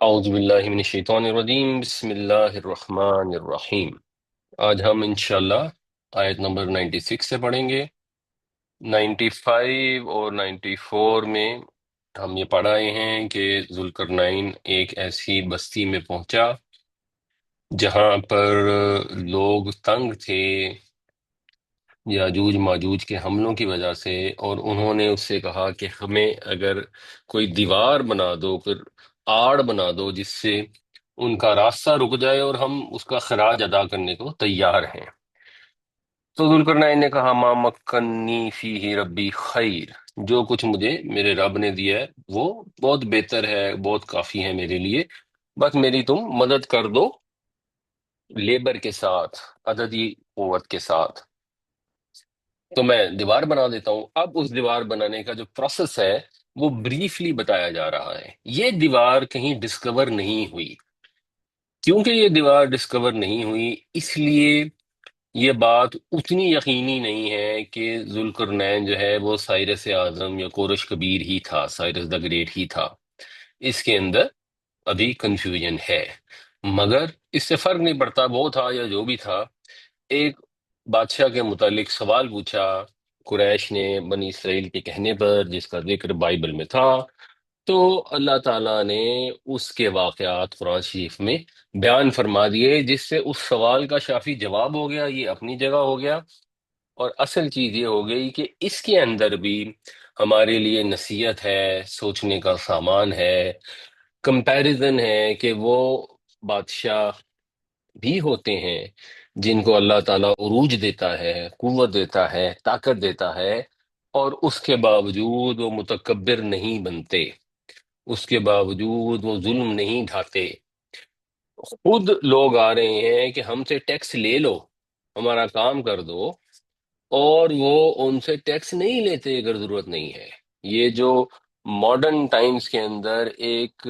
اعوذ باللہ من الشیطان الرجیم، بسم اللہ الرحمن الرحیم۔ آج ہم انشاءاللہ آیت نمبر 96 سے پڑھیں گے۔ 95 اور 94 میں ہم یہ پڑھ رہے ہیں کہ ذوالقرنین ایک ایسی بستی میں پہنچا جہاں پر لوگ تنگ تھے یاجوج ماجوج کے حملوں کی وجہ سے، اور انہوں نے اس سے کہا کہ ہمیں اگر کوئی دیوار بنا دو، پھر آڑ بنا دو جس سے ان کا راستہ رک جائے، اور ہم اس کا خراج ادا کرنے کو تیار ہیں۔ تو ذوالقرنین نے کہا ما مکنی فیہ ربی خیر، جو کچھ مجھے میرے رب نے دیا ہے وہ بہت بہتر ہے، بہت کافی ہے میرے لیے، بس میری تم مدد کر دو لیبر کے ساتھ، عددی قوت کے ساتھ، تو میں دیوار بنا دیتا ہوں۔ اب اس دیوار بنانے کا جو پروسیس ہے وہ بریفلی بتایا جا رہا ہے۔ یہ دیوار کہیں ڈسکور نہیں ہوئی۔ کیونکہ یہ دیوار ڈسکور نہیں ہوئی، اس لیے یہ بات اتنی یقینی نہیں ہے کہ ذوالقرنین جو ہے وہ سائرس اعظم یا کورش کبیر ہی تھا، سائرس دا گریٹ ہی تھا۔ اس کے اندر ابھی کنفیوژن ہے، مگر اس سے فرق نہیں پڑتا وہ تھا یا جو بھی تھا۔ ایک بادشاہ کے متعلق سوال پوچھا قریش نے بنی اسرائیل کے کہنے پر، جس کا ذکر بائبل میں تھا، تو اللہ تعالیٰ نے اس کے واقعات قرآن شریف میں بیان فرما دیے، جس سے اس سوال کا شافی جواب ہو گیا، یہ اپنی جگہ ہو گیا۔ اور اصل چیز یہ ہو گئی کہ اس کے اندر بھی ہمارے لیے نصیحت ہے، سوچنے کا سامان ہے، کمپیریزن ہے کہ وہ بادشاہ بھی ہوتے ہیں جن کو اللہ تعالیٰ عروج دیتا ہے، قوت دیتا ہے، طاقت دیتا ہے، اور اس کے باوجود وہ متکبر نہیں بنتے، اس کے باوجود وہ ظلم نہیں ڈھاتے۔ خود لوگ آ رہے ہیں کہ ہم سے ٹیکس لے لو، ہمارا کام کر دو، اور وہ ان سے ٹیکس نہیں لیتے اگر ضرورت نہیں ہے۔ یہ جو ماڈرن ٹائمز کے اندر ایک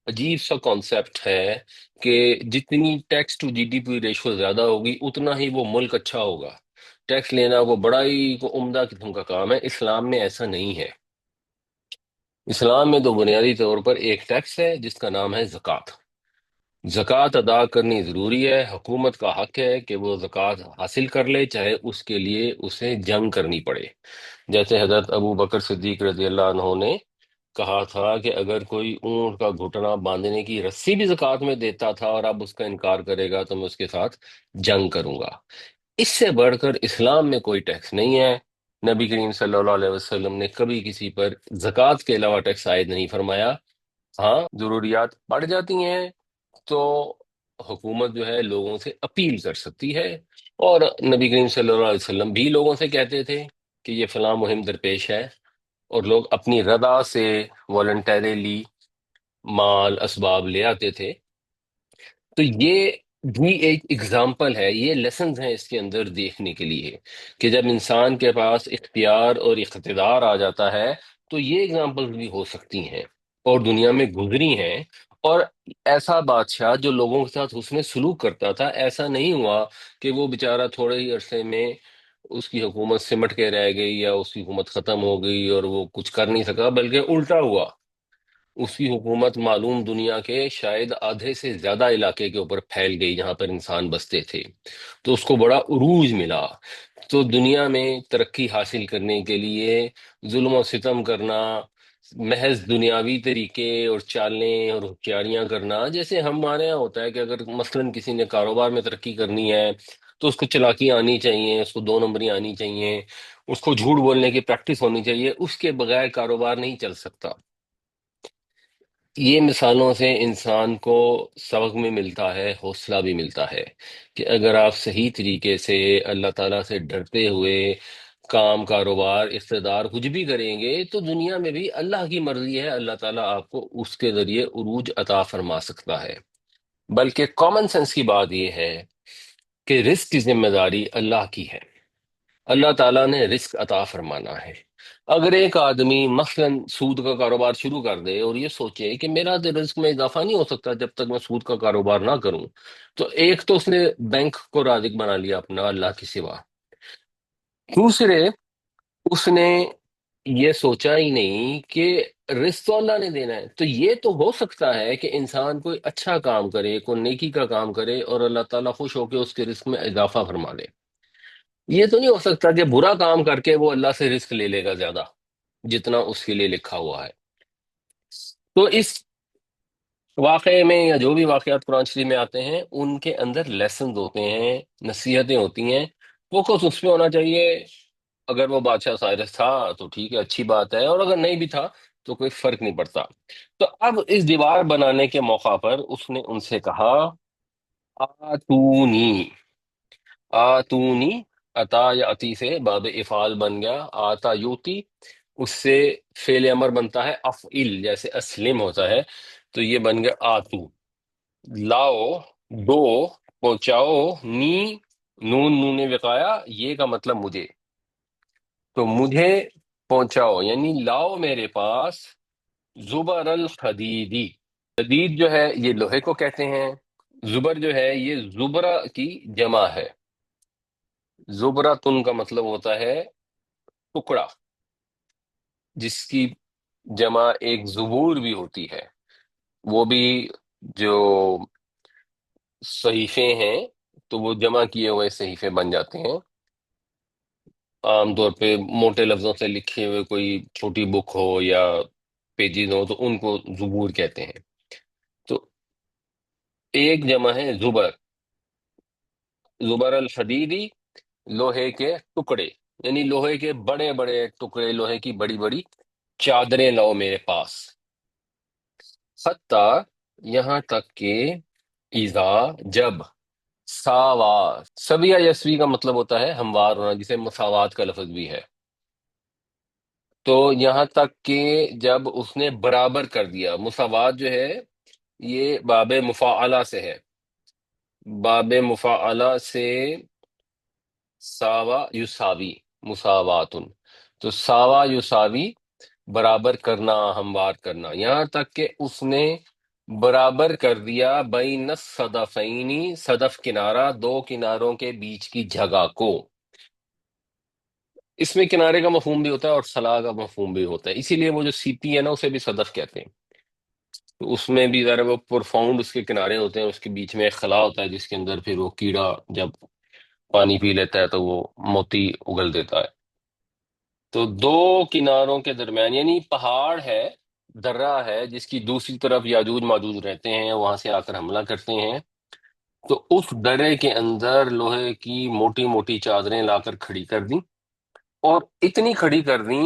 عجیب سا کانسیپٹ ہے کہ جتنی tax to G D P ratio زیادہ ہوگی اتنا ہی وہ ملک اچھا ہوگا، ٹیکس لینا وہ بڑا ہی کو عمدہ قسم کا کام ہے۔ اسلام میں ایسا نہیں ہے۔ اسلام میں تو بنیادی طور پر ایک ٹیکس ہے جس کا نام ہے زکوٰۃ۔ زکوٰۃ ادا کرنی ضروری ہے، حکومت کا حق ہے کہ وہ زکوٰۃ حاصل کر لے، چاہے اس کے لیے اسے جنگ کرنی پڑے۔ جیسے حضرت ابو بکر صدیق رضی اللہ عنہ نے کہا تھا کہ اگر کوئی اونٹ کا گھٹنا باندھنے کی رسی بھی زکوٰۃ میں دیتا تھا اور اب اس کا انکار کرے گا تو میں اس کے ساتھ جنگ کروں گا۔ اس سے بڑھ کر اسلام میں کوئی ٹیکس نہیں ہے۔ نبی کریم صلی اللہ علیہ وسلم نے کبھی کسی پر زکوٰۃ کے علاوہ ٹیکس عائد نہیں فرمایا۔ ہاں ضروریات بڑھ جاتی ہیں تو حکومت جو ہے لوگوں سے اپیل کر سکتی ہے، اور نبی کریم صلی اللہ علیہ وسلم بھی لوگوں سے کہتے تھے کہ یہ فلاں مہم درپیش ہے، اور لوگ اپنی رضا سے والنٹیرلی مال اسباب لے آتے تھے۔ تو یہ بھی ایک اگزامپل ہے، یہ لیسنز ہیں اس کے اندر دیکھنے کے لیے کہ جب انسان کے پاس اختیار اور اقتدار آ جاتا ہے تو یہ اگزامپل بھی ہو سکتی ہیں اور دنیا میں گزری ہیں۔ اور ایسا بادشاہ جو لوگوں کے ساتھ حسن سلوک کرتا تھا، ایسا نہیں ہوا کہ وہ بیچارہ تھوڑے ہی عرصے میں اس کی حکومت سمٹ کے رہ گئی یا اس کی حکومت ختم ہو گئی اور وہ کچھ کر نہیں سکا، بلکہ الٹا ہوا، اس کی حکومت معلوم دنیا کے شاید آدھے سے زیادہ علاقے کے اوپر پھیل گئی جہاں پر انسان بستے تھے، تو اس کو بڑا عروج ملا۔ تو دنیا میں ترقی حاصل کرنے کے لیے ظلم و ستم کرنا، محض دنیاوی طریقے اور چالیں اور ہوشیاریاں کرنا، جیسے ہمارے یہاں ہوتا ہے کہ اگر مثلاً کسی نے کاروبار میں ترقی کرنی ہے تو اس کو چلاکی آنی چاہیے، اس کو دو نمبری آنی چاہیے، اس کو جھوٹ بولنے کی پریکٹس ہونی چاہیے، اس کے بغیر کاروبار نہیں چل سکتا۔ یہ مثالوں سے انسان کو سبق میں ملتا ہے، حوصلہ بھی ملتا ہے کہ اگر آپ صحیح طریقے سے اللہ تعالیٰ سے ڈرتے ہوئے کام، کاروبار، اقتدار کچھ بھی کریں گے تو دنیا میں بھی اللہ کی مرضی ہے، اللہ تعالیٰ آپ کو اس کے ذریعے عروج عطا فرما سکتا ہے۔ بلکہ کامن سینس کی بات یہ ہے کہ رزق کی ذمہ داری اللہ کی ہے، اللہ تعالیٰ نے رزق عطا فرمانا ہے۔ اگر ایک آدمی مثلا سود کا کاروبار شروع کر دے اور یہ سوچے کہ میرا تو رزق میں اضافہ نہیں ہو سکتا جب تک میں سود کا کاروبار نہ کروں، تو ایک تو اس نے بینک کو رازق بنا لیا اپنا اللہ کے سوا، دوسرے اس نے یہ سوچا ہی نہیں کہ رزق تو اللہ نے دینا ہے، تو یہ تو ہو سکتا ہے کہ انسان کوئی اچھا کام کرے، کوئی نیکی کا کام کرے، اور اللہ تعالیٰ خوش ہو کے اس کے رزق میں اضافہ فرما دے۔ یہ تو نہیں ہو سکتا کہ برا کام کر کے وہ اللہ سے رزق لے لے گا زیادہ جتنا اس کے لیے لکھا ہوا ہے۔ تو اس واقعے میں یا جو بھی واقعات قرآن شریف میں آتے ہیں ان کے اندر لیسنز ہوتے ہیں، نصیحتیں ہوتی ہیں، فوکس اس پہ ہونا چاہیے۔ اگر وہ بادشاہ سائرس تھا تو ٹھیک ہے، اچھی بات ہے، اور اگر نہیں بھی تھا تو کوئی فرق نہیں پڑتا۔ تو اب اس دیوار بنانے کے موقع پر اس نے ان سے کہا آتونی، آتونی، عطا یا عطی سے باب افعال بن گیا، آتا یوتی، اس سے فعل امر بنتا ہے افعل، جیسے اسلم ہوتا ہے، تو یہ بن گیا آتو، لاؤ، دو، پہنچاؤ، نی، نون نون وقایا، یہ کا مطلب مجھے، تو مجھے پہنچاؤ یعنی لاؤ میرے پاس زبر الحدیدی۔ حدید جو ہے یہ لوہے کو کہتے ہیں، زبر جو ہے یہ زبرہ کی جمع ہے، زبرہ تن کا مطلب ہوتا ہے ٹکڑا، جس کی جمع ایک زبور بھی ہوتی ہے، وہ بھی جو صحیفے ہیں تو وہ جمع کیے ہوئے صحیفے بن جاتے ہیں، عام طور پہ موٹے لفظوں سے لکھے ہوئے کوئی چھوٹی بک ہو یا پیجز ہو تو ان کو زبور کہتے ہیں۔ تو ایک جمع ہے زبر، زبر الحدیدی، لوہے کے ٹکڑے، یعنی لوہے کے بڑے بڑے ٹکڑے، لوہے کی بڑی بڑی چادریں لاؤ میرے پاس، حتیٰ یہاں تک کہ اذا جب، ساوا، سویہ یسوی کا مطلب ہوتا ہے ہموار ہونا، جسے مساوات کا لفظ بھی ہے، تو یہاں تک کہ جب اس نے برابر کر دیا، مساوات جو ہے یہ باب مفاعلہ سے ہے، باب مفاعلہ سے ساوا یساوی، مساواتن، تو ساوا یساوی برابر کرنا، ہموار کرنا، یہاں تک کہ اس نے برابر کر دیا بین الصدفینی، صدف کنارہ، دو کناروں کے بیچ کی جگہ کو۔ اس میں کنارے کا مفہوم بھی ہوتا ہے اور خلا کا مفہوم بھی ہوتا ہے، اسی لیے وہ جو سیپی ہے نا اسے بھی صدف کہتے ہیں، تو اس میں بھی ذرا وہ پرفاؤنڈ اس کے کنارے ہوتے ہیں، اس کے بیچ میں ایک خلا ہوتا ہے جس کے اندر پھر وہ کیڑا جب پانی پی لیتا ہے تو وہ موتی اگل دیتا ہے۔ تو دو کناروں کے درمیان یعنی پہاڑ ہے، درہ ہے، جس کی دوسری طرف یاجوج ماجوج رہتے ہیں، وہاں سے آ کر حملہ کرتے ہیں، تو اس درے کے اندر لوہے کی موٹی موٹی چادریں لا کر کھڑی کر دیں، اور اتنی کھڑی کر دیں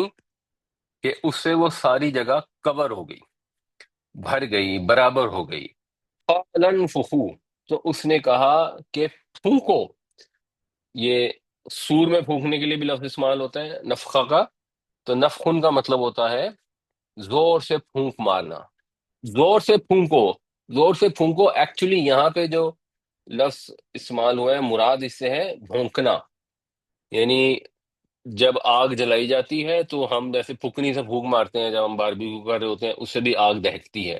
کہ اس سے وہ ساری جگہ کور ہو گئی، بھر گئی، برابر ہو گئی۔ قَالَ انفخوا، تو اس نے کہا کہ پھونکو، یہ سور میں پھونکنے کے لیے بھی لفظ استعمال ہوتا ہے نفخہ کا، تو نفخن کا مطلب ہوتا ہے زور سے پھونک مارنا، زور سے پھونکو، زور سے پھونکو، ایکچولی یہاں پہ جو لفظ استعمال ہوا ہے مراد اس سے ہے بھونکنا، یعنی جب آگ جلائی جاتی ہے تو ہم جیسے پھکنی سے پھونک مارتے ہیں جب ہم باربیکیو کر رہے ہوتے ہیں، اس سے بھی آگ دہکتی ہے،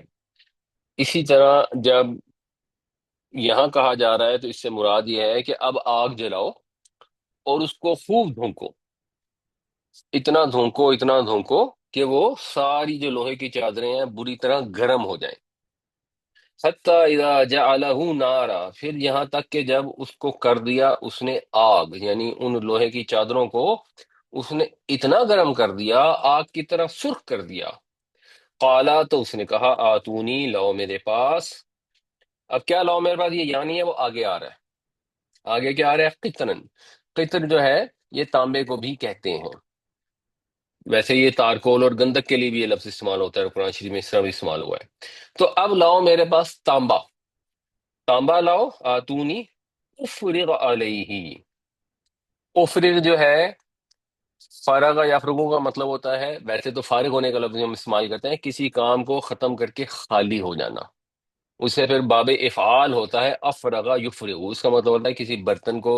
اسی طرح جب یہاں کہا جا رہا ہے تو اس سے مراد یہ ہے کہ اب آگ جلاؤ اور اس کو خوب دھونکو، اتنا دھونکو، اتنا دھونکو کہ وہ ساری جو لوہے کی چادریں ہیں بری طرح گرم ہو جائیں، حتیٰ اذا جعلہ نارا، پھر یہاں تک کہ جب اس کو کر دیا اس نے آگ، یعنی ان لوہے کی چادروں کو اس نے اتنا گرم کر دیا، آگ کی طرح سرخ کر دیا۔ قالا، تو اس نے کہا آتونی، لاؤ میرے پاس، اب کیا لاؤ میرے پاس، یہ یعنی ہے وہ آگے آ رہا ہے، آگے کیا آ رہا ہے، قطرن، قطر جو ہے یہ تانبے کو بھی کہتے ہیں، ویسے یہ تارکول اور گندک کے لیے بھی یہ لفظ استعمال ہوتا ہے، قرآن شریف میں اس طرح بھی استعمال ہوا ہے۔ تو اب لاؤ میرے پاس تانبا، تانبا لاؤ، آتونی افرغ علیہ، افرغ جو ہے فارغ یا فرغو کا مطلب ہوتا ہے، ویسے تو فارغ ہونے کا لفظ ہم استعمال کرتے ہیں کسی کام کو ختم کر کے خالی ہو جانا، اسے پھر باب افعال ہوتا ہے افرغ یفرغ، اس کا مطلب ہوتا ہے کسی برتن کو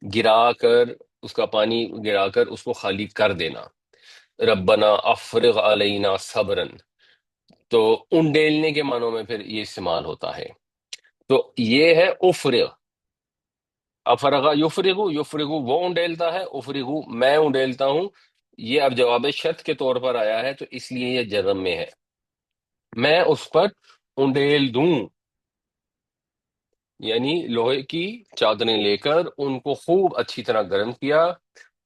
گرا کر، اس کا پانی گرا کر اس کو خالی کر دینا، ربنا افرغ علینا صبرن، تو انڈیلنے کے معنوں میں پھر یہ استعمال ہوتا ہے، تو یہ ہے افرغ، افرغ یفرغ، یفرغ وہ انڈیلتا ہے، افرغ میں انڈیلتا ہوں، یہ اب جواب شرط کے طور پر آیا ہے، تو اس لیے یہ جزم میں ہے۔ میں اس پر انڈیل دوں، یعنی لوہے کی چادریں لے کر ان کو خوب اچھی طرح گرم کیا،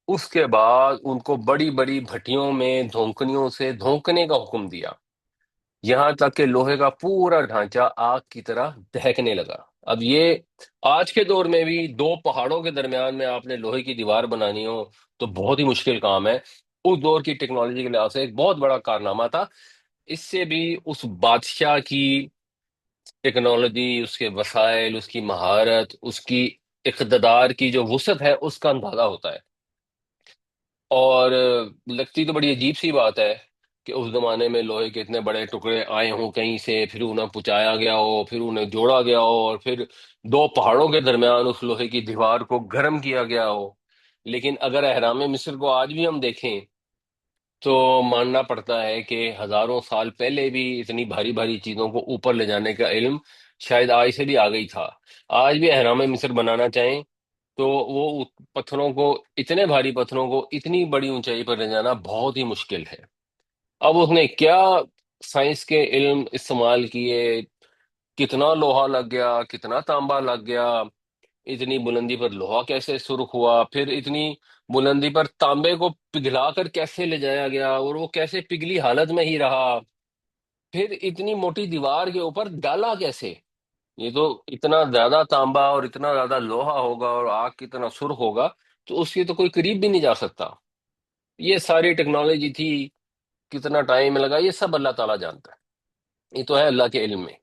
اس کے بعد ان کو بڑی بڑی بھٹیوں میں دھونکنیوں سے دھونکنے کا حکم دیا، یہاں تک کہ لوہے کا پورا ڈھانچہ آگ کی طرح دہکنے لگا۔ اب یہ آج کے دور میں بھی دو پہاڑوں کے درمیان میں آپ نے لوہے کی دیوار بنانی ہو تو بہت ہی مشکل کام ہے۔ اس دور کی ٹیکنالوجی کے لحاظ سے ایک بہت بڑا کارنامہ تھا۔ اس سے بھی اس بادشاہ کی ٹیکنالوجی، اس کے وسائل، اس کی مہارت، اس کی اقتدار کی جو وسعت ہے، اس کا اندازہ ہوتا ہے۔ اور لگتی تو بڑی عجیب سی بات ہے کہ اس زمانے میں لوہے کے اتنے بڑے ٹکڑے آئے ہوں کہیں سے، پھر انہیں پچایا گیا ہو، پھر انہیں جوڑا گیا ہو، اور پھر دو پہاڑوں کے درمیان اس لوہے کی دیوار کو گرم کیا گیا ہو۔ لیکن اگر اہرام مصر کو آج بھی ہم دیکھیں تو ماننا پڑتا ہے کہ ہزاروں سال پہلے بھی اتنی بھاری بھاری چیزوں کو اوپر لے جانے کا علم شاید آج سے بھی آگے ہی تھا۔ آج بھی اہرام مصر بنانا چاہیں تو وہ پتھروں کو، اتنے بھاری پتھروں کو اتنی بڑی اونچائی پر لے جانا بہت ہی مشکل ہے۔ اب اس نے کیا سائنس کے علم استعمال کیے، کتنا لوہا لگ گیا، کتنا تانبا لگ گیا، اتنی بلندی پر لوہا کیسے سرخ ہوا، پھر اتنی بلندی پر تانبے کو پگھلا کر کیسے لے جایا گیا اور وہ کیسے پگھلی حالت میں ہی رہا، پھر اتنی موٹی دیوار کے اوپر ڈالا کیسے۔ یہ تو اتنا زیادہ تانبا اور اتنا زیادہ لوہا ہوگا اور آگ کتنا سرخ ہوگا، تو اس کی تو کوئی قریب بھی نہیں جا سکتا۔ یہ ساری ٹیکنالوجی تھی، کتنا ٹائم لگا، یہ سب اللہ تعالیٰ جانتا ہے، یہ تو ہے اللہ کے علم میں۔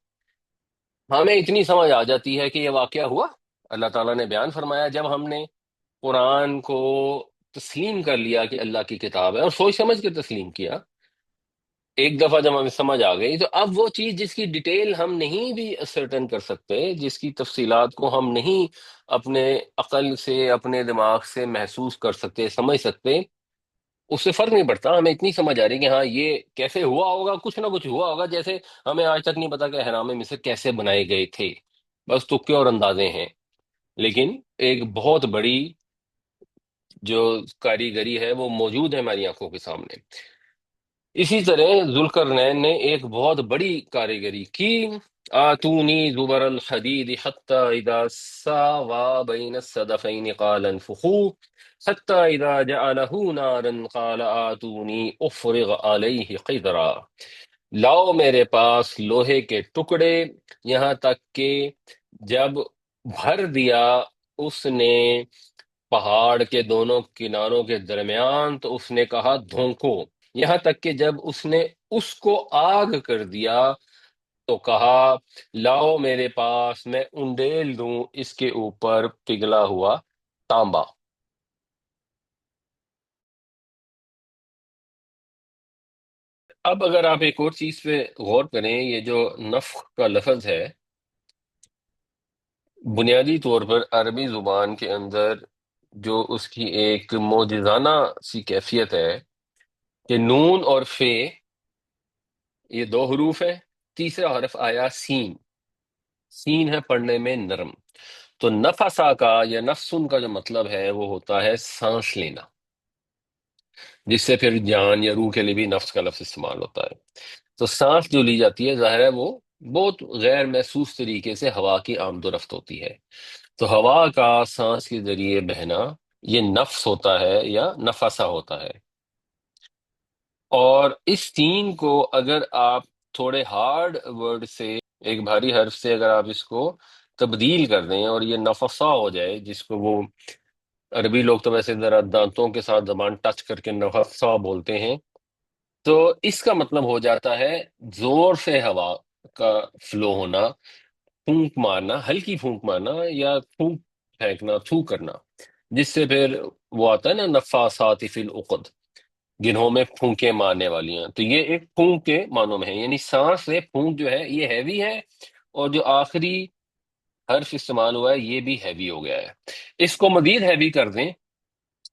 ہمیں اتنی سمجھ آ جاتی ہے کہ یہ واقعہ ہوا، اللہ تعالیٰ نے بیان فرمایا، جب ہم نے قرآن کو تسلیم کر لیا کہ اللہ کی کتاب ہے اور سوچ سمجھ کے تسلیم کیا، ایک دفعہ جب ہمیں سمجھ آ گئی، تو اب وہ چیز جس کی ڈیٹیل ہم نہیں بھی اسرٹن کر سکتے، جس کی تفصیلات کو ہم نہیں اپنے عقل سے، اپنے دماغ سے محسوس کر سکتے، سمجھ سکتے، اس سے فرق نہیں پڑتا، ہمیں اتنی سمجھ آ رہی کہ ہاں یہ کیسے ہوا ہوگا، کچھ نہ کچھ ہوا ہوگا، جیسے ہمیں آج تک نہیں پتا کہ احرام مصر کیسے بنائے گئے تھے، بس تکے اور اندازے ہیں۔ لیکن ایک بہت بڑی جو کاریگری ہے وہ موجود ہے ہماری آنکھوں کے سامنے۔ اسی طرح ذوالقرنین نے ایک بہت بڑی کاریگری کی۔ آتونی زبر الحدید حتی اذا ساوا بین الصدفین قال انفخوا حتی اذا جعلہ نارا قال آتونی افرغ علیہ قدرا۔ لاؤ میرے پاس لوہے کے ٹکڑے، یہاں تک کہ جب بھر دیا اس نے پہاڑ کے دونوں کناروں کے درمیان تو اس نے کہا دھونکو، یہاں تک کہ جب اس نے اس کو آگ کر دیا تو کہا لاؤ میرے پاس، میں انڈیل دوں اس کے اوپر پگھلا ہوا تانبا۔ اب اگر آپ ایک اور چیز پہ غور کریں، یہ جو نفخ کا لفظ ہے، بنیادی طور پر عربی زبان کے اندر جو اس کی ایک معجزانہ سی کیفیت ہے کہ نون اور فے، یہ دو حروف ہیں، تیسرا حرف آیا سین، سین ہے پڑھنے میں نرم، تو نفسا کا یا نفسن کا جو مطلب ہے وہ ہوتا ہے سانس لینا، جس سے پھر جان یا روح کے لیے بھی نفس کا لفظ استعمال ہوتا ہے۔ تو سانس جو لی جاتی ہے، ظاہر ہے وہ بہت غیر محسوس طریقے سے ہوا کی آمد و رفت ہوتی ہے، تو ہوا کا سانس کے ذریعے بہنا یہ نفس ہوتا ہے یا نفسا ہوتا ہے۔ اور اس تین کو اگر آپ تھوڑے ہارڈ ورڈ سے، ایک بھاری حرف سے اگر آپ اس کو تبدیل کر دیں اور یہ نفسا ہو جائے، جس کو وہ عربی لوگ تو ویسے ذرا دانتوں کے ساتھ زبان ٹچ کر کے نفسا بولتے ہیں، تو اس کا مطلب ہو جاتا ہے زور سے ہوا کا فلو ہونا، پھونک مارنا، ہلکی پھونک مارنا یا پھونک پھینکنا، تھو کرنا، جس سے پھر وہ آتا ہے نا نفاسات فی العقد، گنہوں میں پھونکیں مارنے والی ہیں، تو یہ ایک پھونک کے معنوں میں ہے، یعنی سانس سے پھونک جو ہے یہ ہیوی ہے، اور جو آخری حرف استعمال ہوا ہے یہ بھی ہیوی ہو گیا ہے۔ اس کو مزید ہیوی کر دیں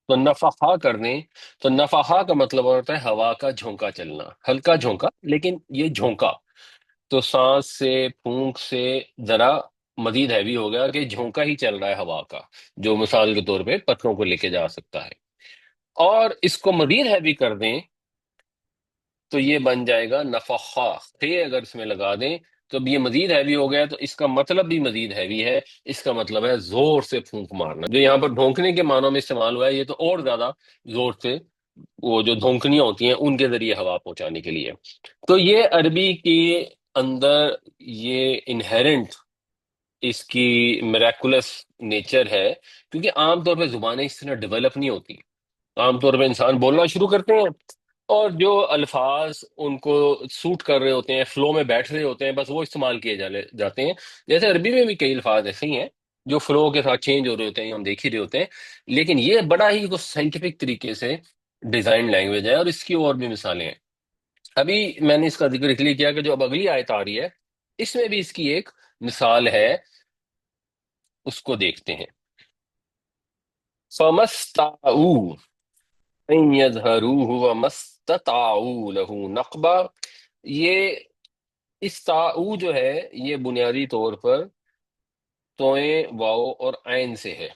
تو نفخا کر دیں، تو نفخا کا مطلب ہوتا ہے ہوا کا جھونکا چلنا، ہلکا جھونکا لیکن یہ جھونکا، تو سانس سے، پھونک سے ذرا مزید ہیوی ہو گیا کہ جھونکا ہی چل رہا ہے ہوا کا، جو مثال کے طور پہ پتھروں کو لے کے جا سکتا ہے۔ اور اس کو مزید ہیوی کر دیں تو یہ بن جائے گا نفخہ، تھے اگر اس میں لگا دیں تو اب یہ مزید ہیوی ہو گیا، تو اس کا مطلب بھی مزید ہیوی ہے، اس کا مطلب ہے زور سے پھونک مارنا، جو یہاں پر ڈھونکنے کے معنوں میں استعمال ہوا ہے، یہ تو اور زیادہ زور سے وہ جو دھونکنیاں ہوتی ہیں ان کے ذریعے ہوا پہنچانے کے لیے۔ تو یہ عربی کے اندر یہ انہیرنٹ اس کی میریکولس نیچر ہے، کیونکہ عام طور پہ زبانیں اس طرح ڈیولپ نہیں ہوتی۔ عام طور پہ انسان بولنا شروع کرتے ہیں اور جو الفاظ ان کو سوٹ کر رہے ہوتے ہیں، فلو میں بیٹھ رہے ہوتے ہیں، بس وہ استعمال کیے جاتے ہیں۔ جیسے عربی میں بھی کئی الفاظ ایسے ہی ہیں جو فلو کے ساتھ چینج ہو رہے ہوتے ہیں، ہم دیکھ ہی رہے ہوتے ہیں، لیکن یہ بڑا ہی کچھ سائنٹیفک طریقے سے ڈیزائن لینگویج ہے، اور اس کی اور بھی مثالیں ہیں۔ ابھی میں نے اس کا ذکر اس لیے کیا کہ جو اب اگلی آیت آ رہی ہے اس میں بھی اس کی ایک مثال ہے، اس کو دیکھتے ہیں۔ فَمَسْتَطَاعُوا أَن يَظْهَرُوهُ وَمَا اسْتَطَاعُوا لَهُ نَقْبًا۔ یہ استاؤ جو ہے یہ بنیادی طور پر توئیں واؤ اور عین سے ہے۔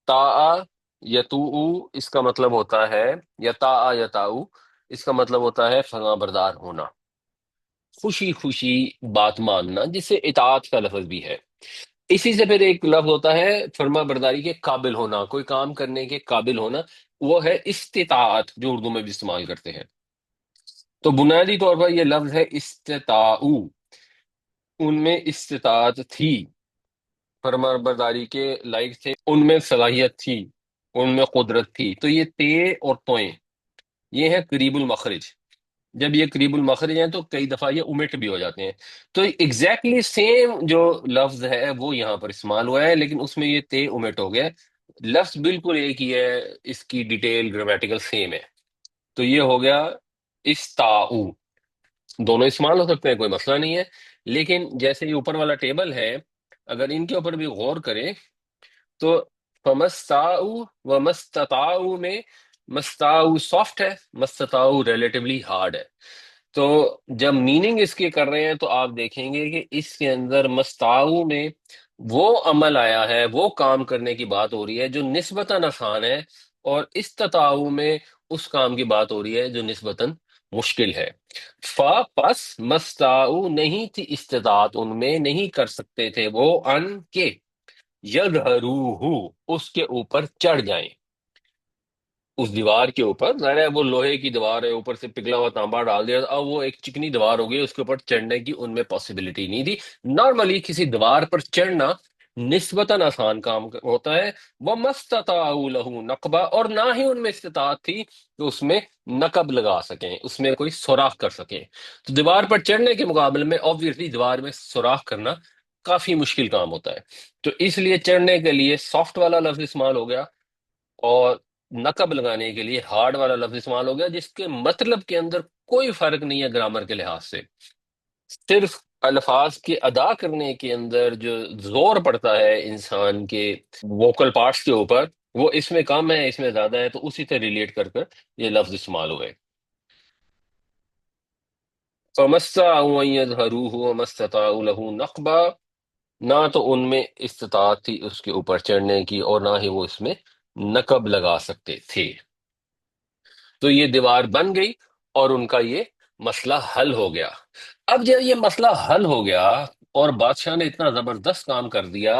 تا یتوؤ اس کا مطلب ہوتا ہے، یتا یتاؤ اس کا مطلب ہوتا ہے فرما بردار ہونا، خوشی خوشی بات ماننا، جس سے اطاعت کا لفظ بھی ہے۔ اسی سے پھر ایک لفظ ہوتا ہے فرما برداری کے قابل ہونا، کوئی کام کرنے کے قابل ہونا، وہ ہے استطاعت، جو اردو میں بھی استعمال کرتے ہیں۔ تو بنیادی طور پر یہ لفظ ہے استطاعو، ان میں استطاعت تھی، فرما برداری کے لائق تھے، ان میں صلاحیت تھی، ان میں قدرت تھی۔ تو یہ تے اور توئیں یہ ہے قریب المخرج، جب یہ قریب المخرج ہیں تو کئی دفعہ یہ امٹ بھی ہو جاتے ہیں۔ تو ایگزیکٹلی سیم جو لفظ ہے وہ یہاں پر استعمال ہوا ہے، لیکن اس میں یہ تے امٹ ہو گیا، لفظ بالکل ایک ہی ہے، اس کی ڈیٹیل گرامیٹیکل سیم ہے۔ تو یہ ہو گیا استاؤ، دونوں استعمال ہو سکتے ہیں، کوئی مسئلہ نہیں ہے، لیکن جیسے یہ اوپر والا ٹیبل ہے اگر ان کے اوپر بھی غور کریں تو فمستاؤ و مستطاؤ میں مستاؤ سافٹ ہے، مستطاؤ ریلیٹیولی ہارڈ ہے۔ تو جب میننگ اس کے کر رہے ہیں تو آپ دیکھیں گے کہ اس کے اندر مستاؤ میں وہ عمل آیا ہے، وہ کام کرنے کی بات ہو رہی ہے جو نسبتاً آسان ہے، اور استطاعو میں اس کام کی بات ہو رہی ہے جو نسبتاً مشکل ہے۔ پس مستاؤ نہیں تھی استطاعت ان میں، نہیں کر سکتے تھے وہ ان کے یظہروہ اس کے اوپر چڑھ جائیں، اس دیوار کے اوپر، ظاہر ہے وہ لوہے کی دیوار ہے، اوپر سے پگھلا ہوا تانبا ڈال دیا، اب وہ ایک چکنی دیوار ہو گئی، اس کے اوپر چڑھنے کی ان میں پاسبلٹی نہیں تھی۔ نارملی کسی دیوار پر چڑھنا نسبتاً آسان کام ہوتا ہے۔ وَمَسْتَطَاعُوا لَهُ نَقْبًا، اور نہ ہی ان میں استطاعت تھی کہ اس میں نقب لگا سکیں، اس میں کوئی سوراخ کر سکیں۔ تو دیوار پر چڑھنے کے مقابلے میں آبویسلی دیوار میں سوراخ کرنا کافی مشکل کام ہوتا ہے، تو اس لیے چڑھنے کے لیے سافٹ والا لفظ استعمال ہو گیا، اور نقب لگانے کے لیے ہارڈ والا لفظ استعمال ہو گیا، جس کے مطلب کے اندر کوئی فرق نہیں ہے گرامر کے لحاظ سے، صرف الفاظ کے ادا کرنے کے اندر جو زور پڑتا ہے انسان کے ووکل پارٹس کے اوپر، وہ اس میں کم ہے اس میں زیادہ ہے، تو اسی سے ریلیٹ کر کر یہ لفظ استعمال ہوئے۔ فَمَسْتَطَاعُوا أَن يَظْهَرُوهُ وَمَا اسْتَطَاعُوا لَهُ نَقْبًا، نہ تو ان میں استطاعت تھی اس کے اوپر چڑھنے کی، اور نہ ہی وہ اس میں نقب لگا سکتے تھے۔ تو یہ دیوار بن گئی اور ان کا یہ مسئلہ حل ہو گیا۔ اب جب یہ مسئلہ حل ہو گیا اور بادشاہ نے اتنا زبردست کام کر دیا،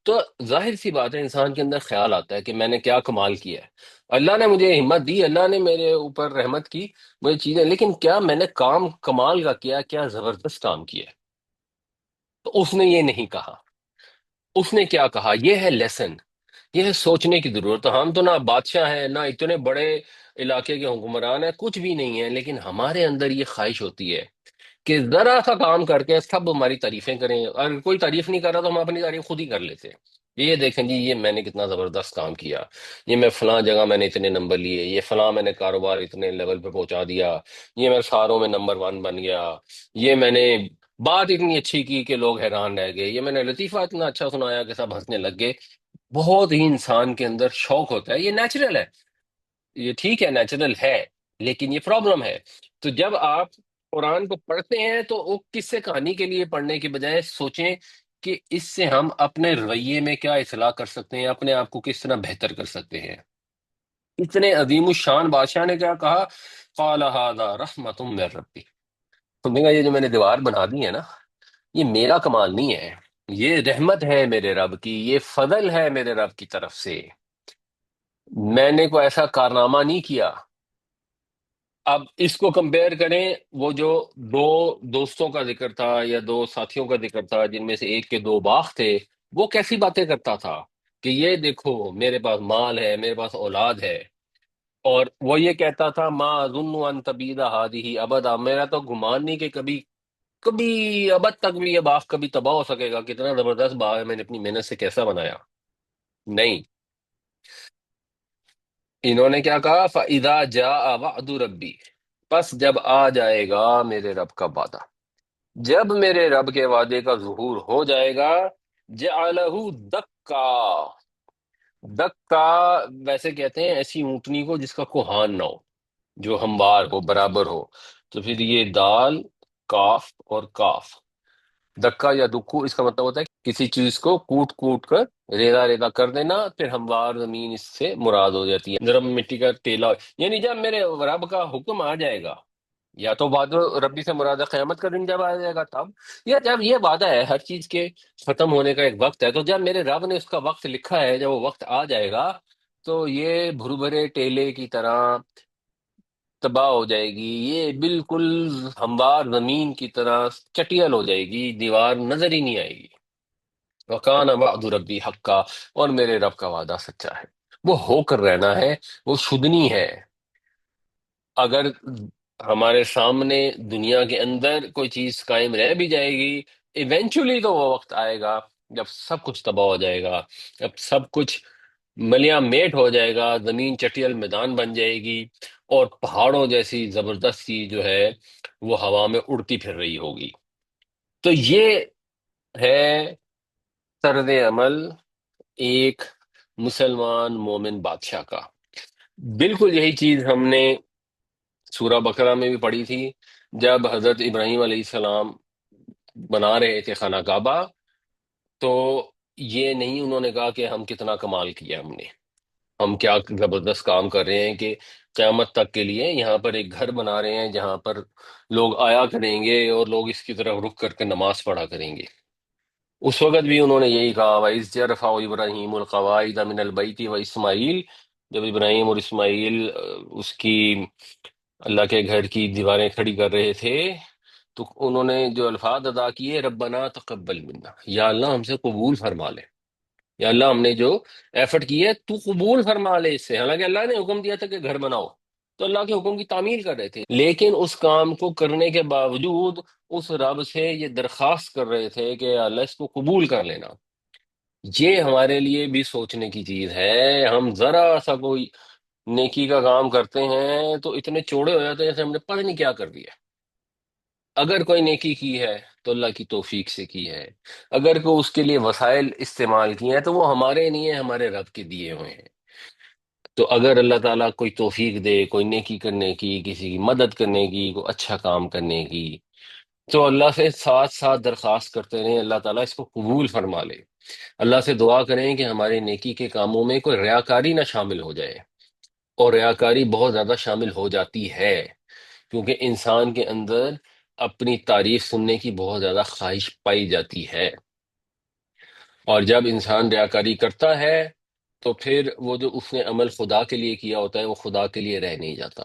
تو ظاہر سی بات ہے انسان کے اندر خیال آتا ہے کہ میں نے کیا کمال کیا ہے، اللہ نے مجھے ہمت دی، اللہ نے میرے اوپر رحمت کی، مجھے چیزیں، لیکن کیا میں نے کام کمال کا کیا، کیا زبردست کام کیا ہے؟ تو اس نے یہ نہیں کہا، اس نے کیا کہا؟ یہ ہے لیسن، یہ ہے سوچنے کی ضرورت۔ ہم تو نہ بادشاہ ہیں، نہ اتنے بڑے علاقے کے حکمران ہیں، کچھ بھی نہیں ہیں، لیکن ہمارے اندر یہ خواہش ہوتی ہے کہ ذرا سا کام کر کے سب ہماری تعریفیں کریں، اگر کوئی تعریف نہیں کر رہا تو ہم اپنی تعریف خود ہی کر لیتے ہیں۔ یہ دیکھیں جی، یہ میں نے کتنا زبردست کام کیا، یہ میں فلاں جگہ میں نے اتنے نمبر لیے، یہ فلاں میں نے کاروبار اتنے لیول پہ پہنچا دیا، یہ میں ساروں میں نمبر ون بن گیا، یہ میں نے بات اتنی اچھی کی کہ لوگ حیران رہ گئے، یہ میں نے لطیفہ اتنا اچھا سنایا کہ سب ہنسنے لگ گئے۔ بہت ہی انسان کے اندر شوق ہوتا ہے، یہ نیچرل ہے، یہ ٹھیک ہے نیچرل ہے، لیکن یہ پرابلم ہے۔ تو جب آپ قرآن کو پڑھتے ہیں تو وہ قصے کہانی کے لیے پڑھنے کے بجائے سوچیں کہ اس سے ہم اپنے رویے میں کیا اصلاح کر سکتے ہیں، اپنے آپ کو کس طرح بہتر کر سکتے ہیں۔ اتنے عظیم الشان بادشاہ نے کیا کہا؟ قال ھذا رحمت من ربی، تم نے کہا یہ جو میں نے دیوار بنا دی ہے نا، یہ میرا کمال نہیں ہے، یہ رحمت ہے میرے رب کی، یہ فضل ہے میرے رب کی طرف سے، میں نے کوئی ایسا کارنامہ نہیں کیا۔ اب اس کو کمپیئر کریں، وہ جو دو دوستوں کا ذکر تھا یا دو ساتھیوں کا ذکر تھا جن میں سے ایک کے دو باغ تھے، وہ کیسی باتیں کرتا تھا کہ یہ دیکھو میرے پاس مال ہے، میرے پاس اولاد ہے، اور وہ یہ کہتا تھا ما اظن ان تبید ہادہ ابدا، میرا تو گمان نہیں کہ کبھی کبھی ابد تک بھی یہ باغ کبھی تباہ ہو سکے گا، کتنا زبردست باغ ہے، میں نے اپنی محنت سے کیسا بنایا۔ نہیں، انہوں نے کیا کہا؟ فَإِذَا جَاءَ وَعْدُ رَبِّي، پس جب آ جائے گا میرے رب کا وعدہ، جب میرے رب کے وعدے کا ظہور ہو جائے گا، جعلہ دکا، دکا ویسے کہتے ہیں ایسی اونٹنی کو جس کا کوہان نہ ہو، جو ہموار ہو، برابر ہو، تو پھر یہ دال، کاف اور کاف، دکا یا دکو، اس کا مطلب ہوتا ہے کسی چیز کو کوٹ کوٹ کر ریزا ریزا کر دینا، پھر ہموار زمین اس سے مراد ہو جاتی ہے، نرم مٹی کا ٹیلا، یعنی جب میرے رب کا حکم آ جائے گا، یا تو وعد ربی سے مراد ہے قیامت کا دن جب آ جائے گا تب، یا جب یہ وعدہ ہے ہر چیز کے ختم ہونے کا ایک وقت ہے، تو جب میرے رب نے اس کا وقت لکھا ہے، جب وہ وقت آ جائے گا تو یہ بھرو بھرے ٹیلے کی طرح تباہ ہو جائے گی، یہ بالکل ہموار زمین کی طرح چٹیل ہو جائے گی، دیوار نظر ہی نہیں آئے گی۔ وَكَانَ وَعْدُ رَبِّي حَقًّا، اور میرے رب کا وعدہ سچا ہے، وہ ہو کر رہنا ہے، وہ شدنی ہے۔ اگر ہمارے سامنے دنیا کے اندر کوئی چیز قائم رہ بھی جائے گی، ایونچولی تو وہ وقت آئے گا جب سب کچھ تباہ ہو جائے گا، جب سب کچھ ملیا میٹ ہو جائے گا، زمین چٹیل میدان بن جائے گی، اور پہاڑوں جیسی زبردست سی جو ہے وہ ہوا میں اڑتی پھر رہی ہوگی۔ تو یہ ہے طرز عمل ایک مسلمان مومن بادشاہ کا۔ بالکل یہی چیز ہم نے سورہ بقرہ میں بھی پڑھی تھی، جب حضرت ابراہیم علیہ السلام بنا رہے تھے خانہ کعبہ، تو یہ نہیں انہوں نے کہا کہ ہم کتنا کمال کیا ہم نے، ہم کیا زبردست کام کر رہے ہیں کہ قیامت تک کے لیے یہاں پر ایک گھر بنا رہے ہیں جہاں پر لوگ آیا کریں گے اور لوگ اس کی طرف رخ کر کے نماز پڑھا کریں گے۔ اس وقت بھی انہوں نے یہی کہا وَإِذْ يَرْفَعُ إِبْرَاهِيمُ الْقَوَاعِدَ مِنَ الْبَيْتِ وَإِسْمَاعِيلُ، جب ابراہیم اور اسماعیل اس کی اللہ کے گھر کی دیواریں کھڑی کر رہے تھے، تو انہوں نے جو الفاظ ادا کیے، ربنا تقبل منا، یا اللہ ہم سے قبول فرما لے، یا اللہ ہم نے جو ایفرٹ کی ہے تو قبول فرما لے اس سے، حالانکہ اللہ نے حکم دیا تھا کہ گھر بناؤ، تو اللہ کے حکم کی تعمیل کر رہے تھے، لیکن اس کام کو کرنے کے باوجود اس رب سے یہ درخواست کر رہے تھے کہ اللہ اس کو قبول کر لینا۔ یہ ہمارے لیے بھی سوچنے کی چیز ہے، ہم ذرا سا کوئی نیکی کا کام کرتے ہیں تو اتنے چوڑے ہو جاتے ہیں جیسے ہم نے پتہ نہیں کیا کر دیا۔ اگر کوئی نیکی کی ہے تو اللہ کی توفیق سے کی ہے، اگر کوئی اس کے لیے وسائل استعمال کیے ہیں تو وہ ہمارے نہیں ہیں، ہمارے رب کے دیے ہوئے ہیں۔ تو اگر اللہ تعالیٰ کوئی توفیق دے، کوئی نیکی کرنے کی، کسی کی مدد کرنے کی، کوئی اچھا کام کرنے کی، تو اللہ سے ساتھ ساتھ درخواست کرتے رہیں اللہ تعالیٰ اس کو قبول فرما لے۔ اللہ سے دعا کریں کہ ہمارے نیکی کے کاموں میں کوئی ریاکاری نہ شامل ہو جائے، اور ریاکاری بہت زیادہ شامل ہو جاتی ہے، کیونکہ انسان کے اندر اپنی تعریف سننے کی بہت زیادہ خواہش پائی جاتی ہے، اور جب انسان ریاکاری کرتا ہے تو پھر وہ جو اس نے عمل خدا کے لیے کیا ہوتا ہے وہ خدا کے لیے رہ نہیں جاتا،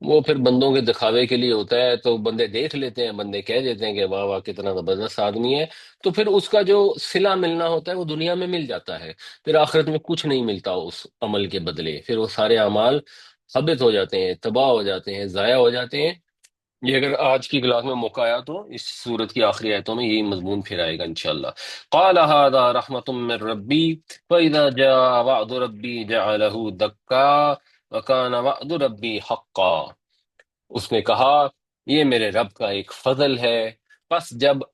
وہ پھر بندوں کے دکھاوے کے لیے ہوتا ہے، تو بندے دیکھ لیتے ہیں، بندے کہہ دیتے ہیں کہ واہ واہ کتنا زبردست آدمی ہے، تو پھر اس کا جو صلہ ملنا ہوتا ہے وہ دنیا میں مل جاتا ہے، پھر آخرت میں کچھ نہیں ملتا اس عمل کے بدلے، پھر وہ سارے اعمال حبط ہو جاتے ہیں، تباہ ہو جاتے ہیں، ضائع ہو جاتے ہیں۔ یہ اگر آج کی کلاس میں موقع آیا تو اس سورت کی آخری آیتوں میں یہی مضمون پھر آئے گا انشاءاللہ۔ قال هذا رحمت من ربی فاذا جاء وعد ربی جعله دکا وکان وعد ربی حقا، اس نے کہا یہ میرے رب کا ایک فضل ہے، پس جب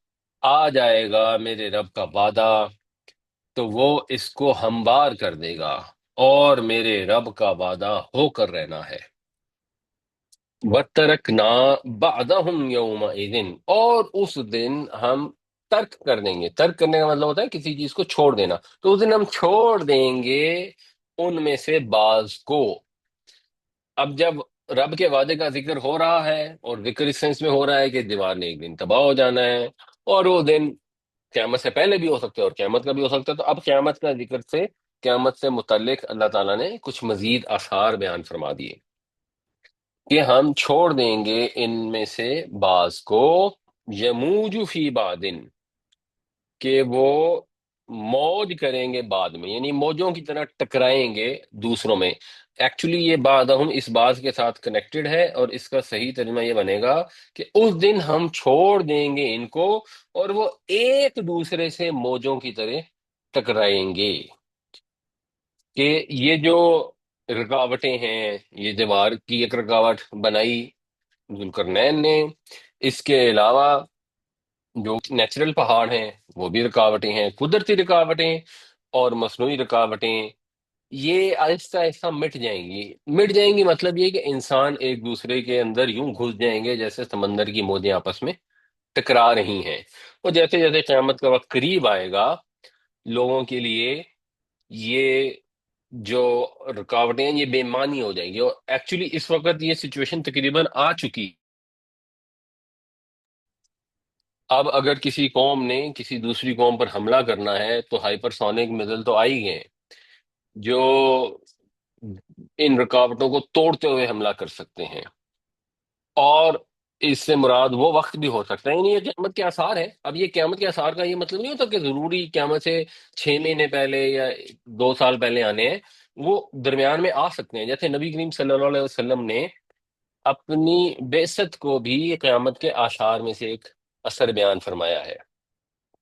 آ جائے گا میرے رب کا وعدہ تو وہ اس کو ہموار کر دے گا، اور میرے رب کا وعدہ ہو کر رہنا ہے۔ وَتَرَكْنَا بَعْدَهُمْ يَوْمَئِذٍ، اور اس دن ہم ترک کر دیں گے، ترک کرنے کا مطلب ہوتا ہے کسی چیز کو چھوڑ دینا، تو اس دن ہم چھوڑ دیں گے ان میں سے بعض کو۔ اب جب رب کے وعدے کا ذکر ہو رہا ہے، اور ذکر اس سینس میں ہو رہا ہے کہ دیوار نے ایک دن تباہ ہو جانا ہے، اور وہ دن قیامت سے پہلے بھی ہو سکتا ہے اور قیامت کا بھی ہو سکتا ہے، تو اب قیامت کا ذکر سے، قیامت سے متعلق اللہ تعالیٰ نے کچھ مزید آثار بیان فرما دیے کہ ہم چھوڑ دیں گے ان میں سے بعض کو، یموج فی بعدن، کہ وہ موج کریں گے بعد میں، یعنی موجوں کی طرح ٹکرائیں گے دوسروں میں۔ ایکچولی یہ بعدہم اس بعض کے ساتھ کنیکٹڈ ہے، اور اس کا صحیح ترجمہ یہ بنے گا کہ اس دن ہم چھوڑ دیں گے ان کو، اور وہ ایک دوسرے سے موجوں کی طرح ٹکرائیں گے۔ کہ یہ جو رکاوٹیں ہیں، یہ دیوار کی ایک رکاوٹ بنائی ذوالقرنین نے، اس کے علاوہ جو نیچرل پہاڑ ہیں وہ بھی رکاوٹیں ہیں، قدرتی رکاوٹیں اور مصنوعی رکاوٹیں، یہ آہستہ آہستہ مٹ جائیں گی۔ مٹ جائیں گی مطلب یہ کہ انسان ایک دوسرے کے اندر یوں گھس جائیں گے جیسے سمندر کی موجیں آپس میں ٹکرا رہی ہیں۔ اور جیسے جیسے قیامت کا وقت قریب آئے گا، لوگوں کے لیے یہ جو رکاوٹیں ہیں یہ بے معنی ہو جائیں گی۔ اور ایکچولی اس وقت یہ سچویشن تقریباً آ چکی۔ اب اگر کسی قوم نے کسی دوسری قوم پر حملہ کرنا ہے تو ہائپر سونک میزل تو آ ہی گئے ہیں، جو ان رکاوٹوں کو توڑتے ہوئے حملہ کر سکتے ہیں۔ اور اس سے مراد وہ وقت بھی ہو سکتا ہے، یعنی یہ قیامت کے آثار ہے۔ اب یہ قیامت کے آثار کا یہ مطلب نہیں ہوتا کہ ضروری قیامت سے 6 مہینے پہلے یا 2 سال پہلے آنے ہیں، وہ درمیان میں آ سکتے ہیں۔ جیسے نبی کریم صلی اللہ علیہ وسلم نے اپنی بعثت کو بھی قیامت کے آثار میں سے ایک اثر بیان فرمایا ہے،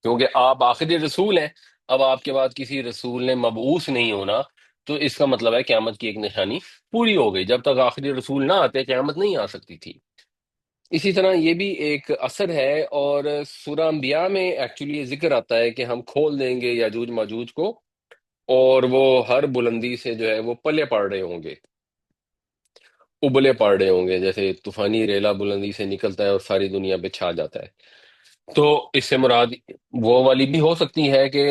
کیونکہ آپ آخری رسول ہیں۔ اب آپ کے بعد کسی رسول نے مبعوث نہیں ہونا، تو اس کا مطلب ہے قیامت کی ایک نشانی پوری ہو گئی۔ جب تک آخری رسول نہ آتے قیامت نہیں آ سکتی تھی۔ اسی طرح یہ بھی ایک اثر ہے، اور سورہ انبیاء میں ایکچولی یہ ذکر آتا ہے کہ ہم کھول دیں گے یاجوج ماجوج کو، اور وہ ہر بلندی سے جو ہے وہ پلے پڑ رہے ہوں گے، ابلے پڑ رہے ہوں گے، جیسے طوفانی ریلا بلندی سے نکلتا ہے اور ساری دنیا پہ چھا جاتا ہے۔ تو اس سے مراد وہ والی بھی ہو سکتی ہے کہ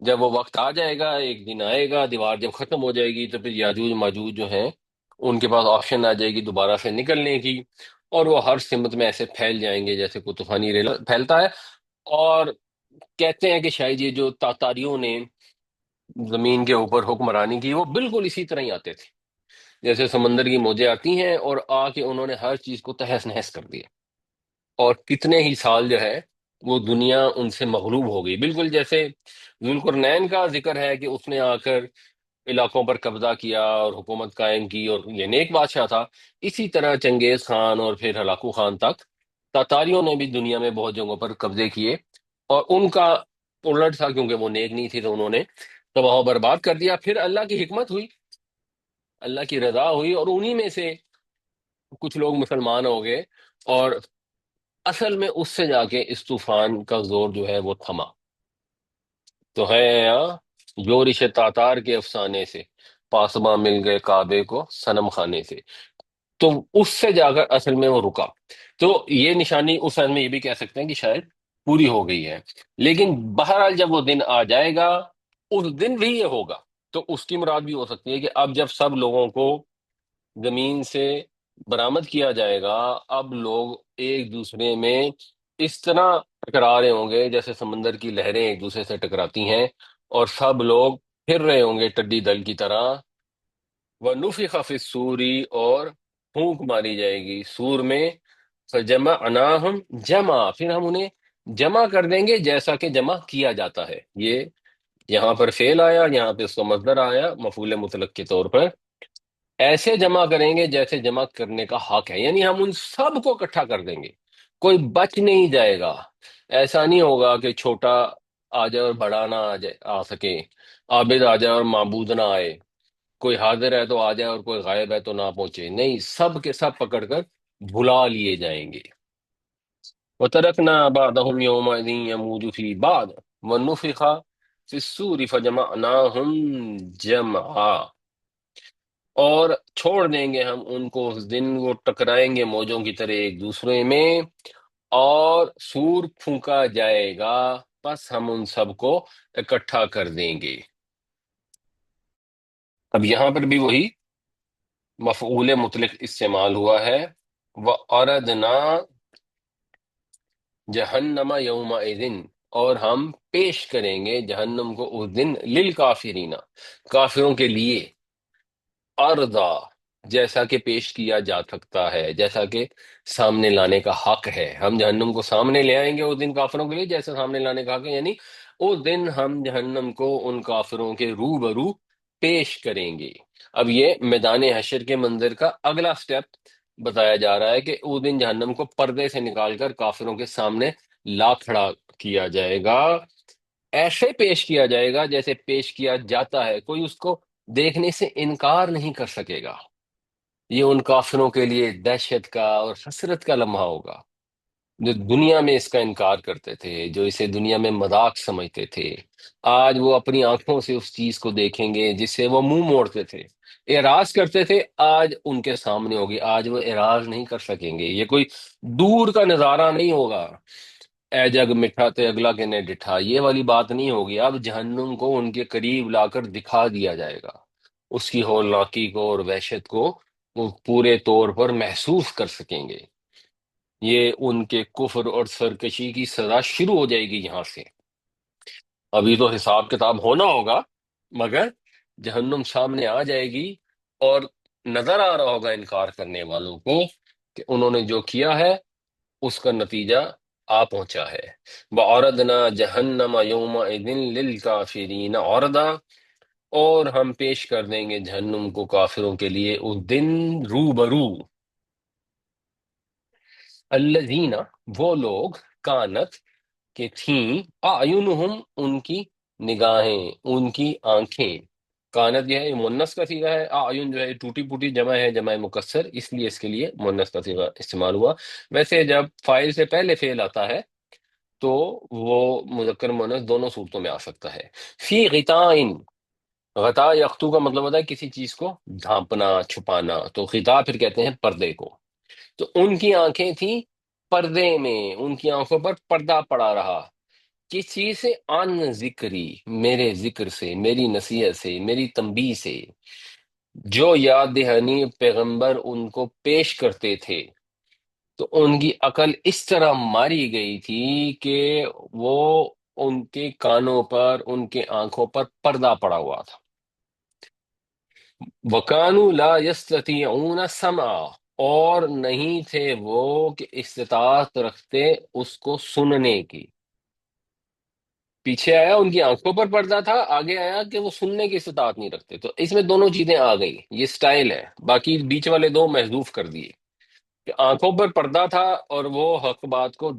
جب وہ وقت آ جائے گا، ایک دن آئے گا، دیوار جب ختم ہو جائے گی تو پھر یاجوج ماجوج جو ہیں ان کے پاس آپشن آ جائے گی دوبارہ سے نکلنے کی، اور وہ ہر سمت میں ایسے پھیل جائیں گے جیسے کوئی طوفانی ریلا پھیلتا ہے۔ اور کہتے ہیں کہ شاید یہ جو تاتاریوں نے زمین کے اوپر حکمرانی کی، وہ بالکل اسی طرح ہی آتے تھے، جیسے سمندر کی موجیں آتی ہیں، اور آ کے انہوں نے ہر چیز کو تہس نہس کر دیا، اور کتنے ہی سال جو ہے وہ دنیا ان سے مغلوب ہو گئی۔ بالکل جیسے ذوالقرنین کا ذکر ہے کہ اس نے آ کر علاقوں پر قبضہ کیا اور حکومت قائم کی، اور یہ نیک بادشاہ تھا، اسی طرح چنگیز خان اور پھر ہلاکو خان تک تاتاریوں نے بھی دنیا میں بہت جگہوں پر قبضے کیے، اور ان کا الٹ تھا، کیونکہ وہ نیک نہیں تھی تو انہوں نے تباہ و برباد کر دیا۔ پھر اللہ کی حکمت ہوئی، اللہ کی رضا ہوئی، اور انہی میں سے کچھ لوگ مسلمان ہو گئے، اور اصل میں اس سے جا کے اس طوفان کا زور جو ہے وہ تھما۔ تو ہے یہاں یورش تاتار کے افسانے سے، پاسباں مل گئے کعبے کو صنم خانے سے، تو اس سے جا کر اصل میں وہ رکا۔ تو یہ نشانی اس سائز میں یہ بھی کہہ سکتے ہیں کہ شاید پوری ہو گئی ہے، لیکن بہرحال جب وہ دن آ جائے گا اس دن بھی یہ ہوگا۔ تو اس کی مراد بھی ہو سکتی ہے کہ اب جب سب لوگوں کو زمین سے برآمد کیا جائے گا، اب لوگ ایک دوسرے میں اس طرح ٹکرا رہے ہوں گے جیسے سمندر کی لہریں ایک دوسرے سے ٹکراتی ہیں، اور سب لوگ پھر رہے ہوں گے ٹڈی دل کی طرح۔ وَنُفِخَ فِي الصُّورِ، اور پھونک ماری جائے گی سور میں، فَجَمَعْنَاهُمْ جمع، پھر ہم انہیں جمع کر دیں گے جیسا کہ جمع کیا جاتا ہے۔ یہ یہاں پر فعل آیا، یہاں پہ اس کا مصدر آیا مفعول مطلق کے طور پر، ایسے جمع کریں گے جیسے جمع کرنے کا حق ہے، یعنی ہم ان سب کو اکٹھا کر دیں گے، کوئی بچ نہیں جائے گا۔ ایسا نہیں ہوگا کہ چھوٹا آ جائے اور بڑا نہ آ سکے، عابد آ جائے اور معبود نہ آئے، کوئی حاضر ہے تو آ جائے اور کوئی غائب ہے تو نہ پہنچے، نہیں، سب کے سب پکڑ کر بھلا لیے جائیں گے۔ وَتَرَكْنَا بَعْضَهُمْ يَوْمَئِذٍ يَمُوجُ فِي بَعْضٍ وَنُفِخَ فِي الصُّورِ فَجَمَعْنَاهُمْ جَمْعًا، اور چھوڑ دیں گے ہم ان کو اس دن، وہ ٹکرائیں گے موجوں کی طرح ایک دوسرے میں، اور سور پھونکا جائے گا، پس ہم ان سب کو اکٹھا کر دیں گے۔ اب یہاں پر بھی وہی مفعول مطلق استعمال ہوا ہے، وَأَرَدْنَا جہنم یومئذ، اور ہم پیش کریں گے جہنم کو اس دن للکافرین، کافروں کے لیے، اردا، جیسا کہ پیش کیا جا سکتا ہے، جیسا کہ سامنے لانے کا حق ہے، ہم جہنم کو سامنے لے آئیں گے اس دن کافروں کے لیے جیسا سامنے لانے کا حق ہے، یعنی اس دن ہم جہنم کو ان کافروں کے روبرو پیش کریں گے۔ اب یہ میدان حشر کے منظر کا اگلا سٹیپ بتایا جا رہا ہے کہ اس دن جہنم کو پردے سے نکال کر کافروں کے سامنے لا کھڑا کیا جائے گا، ایسے پیش کیا جائے گا جیسے پیش کیا جاتا ہے، کوئی اس کو دیکھنے سے انکار نہیں کر سکے گا۔ یہ ان کافروں کے لیے دہشت کا اور حسرت کا لمحہ ہوگا، جو دنیا میں اس کا انکار کرتے تھے، جو اسے دنیا میں مذاق سمجھتے تھے، آج وہ اپنی آنکھوں سے اس چیز کو دیکھیں گے جس سے وہ منہ موڑتے تھے، اعراض کرتے تھے، آج ان کے سامنے ہوگی، آج وہ اعراض نہیں کر سکیں گے۔ یہ کوئی دور کا نظارہ نہیں ہوگا، اے جگ میٹھا تے اگلا کے نے ڈٹھا، یہ والی بات نہیں ہوگی، اب جہنم کو ان کے قریب لا کر دکھا دیا جائے گا، اس کی ہولناکی کو اور وحشت کو وہ پورے طور پر محسوس کر سکیں گے۔ یہ ان کے کفر اور سرکشی کی سزا شروع ہو جائے گی یہاں سے۔ ابھی تو حساب کتاب ہونا ہوگا، مگر جہنم سامنے آ جائے گی اور نظر آ رہا ہوگا انکار کرنے والوں کو کہ انہوں نے جو کیا ہے اس کا نتیجہ آ پہنچا ہے۔ وَعَرَضْنَا جَهَنَّمَ يَوْمَئِذٍ لِّلْكَافِرِينَ عَرْضًا، اور ہم پیش کر دیں گے جہنم کو کافروں کے لیے اس دن روبرو۔ الذین، وہ لوگ، کانت، کہ تھیں، اعینہم، ان کی نگاہیں، ان کی آنکھیں، کانت جو ہے یہ مونس کا صیغہ ہے، اعین جو ہے ٹوٹی پوٹی جمع ہے، جمع مکسر، اس لیے اس کے لیے مونس کا صیغہ استعمال ہوا۔ ویسے جب فاعل سے پہلے فعل آتا ہے تو وہ مذکر مونس دونوں صورتوں میں آ سکتا ہے۔ فی غطائن، غطا یختو کا مطلب ہوتا ہے کسی چیز کو ڈھانپنا، چھپانا، تو غطا پھر کہتے ہیں پردے کو۔ تو ان کی آنکھیں تھیں پردے میں، ان کی آنکھوں پر پردہ پڑا رہا، کس چیز سے؟ ان ذکری، میرے ذکر سے، میری نصیحت سے، میری تنبیہ سے، جو یاد دہانی پیغمبر ان کو پیش کرتے تھے، تو ان کی عقل اس طرح ماری گئی تھی کہ وہ ان کے کانوں پر، ان کے آنکھوں پر پردہ پڑا ہوا تھا۔ وَكَانُوا لَا يَسْتَطِيعُونَ سَمْعًا، اور نہیں تھے وہ کہ استطاعت رکھتے اس کو سننے کی۔ پیچھے آیا ان کی آنکھوں پر پردہ تھا، آگے آیا کہ وہ سننے کی استطاعت نہیں رکھتے، تو اس میں دونوں چیزیں آ گئی، یہ سٹائل ہے، باقی بیچ والے دو محذوف کر دیے، کہ آنکھوں پر پردہ تھا اور وہ حق بات کو،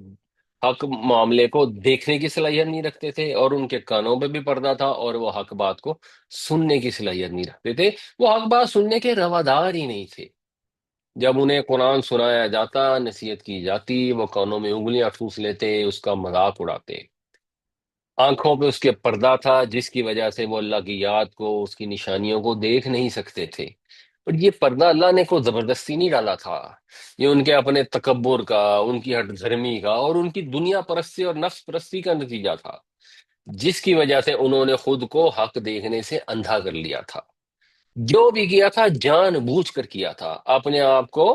حق معاملے کو دیکھنے کی صلاحیت نہیں رکھتے تھے، اور ان کے کانوں پہ بھی پردہ تھا اور وہ حق بات کو سننے کی صلاحیت نہیں رکھتے تھے، وہ حق بات سننے کے روادار ہی نہیں تھے۔ جب انہیں قرآن سنایا جاتا، نصیحت کی جاتی، وہ کانوں میں انگلیاں ٹھوس لیتے، اس کا مذاق اڑاتے۔ آنکھوں پہ اس کے پردہ تھا جس کی وجہ سے وہ اللہ کی یاد کو، اس کی نشانیوں کو دیکھ نہیں سکتے تھے، اور یہ پردہ اللہ نے کو زبردستی نہیں ڈالا تھا، یہ ان کے اپنے تکبر کا، ان کی ہٹ دھرمی کا اور ان کی دنیا پرستی اور نفس پرستی کا نتیجہ تھا، جس کی وجہ سے انہوں نے خود کو حق دیکھنے سے اندھا کر لیا تھا۔ جو بھی کیا تھا جان بوجھ کر کیا تھا، اپنے آپ کو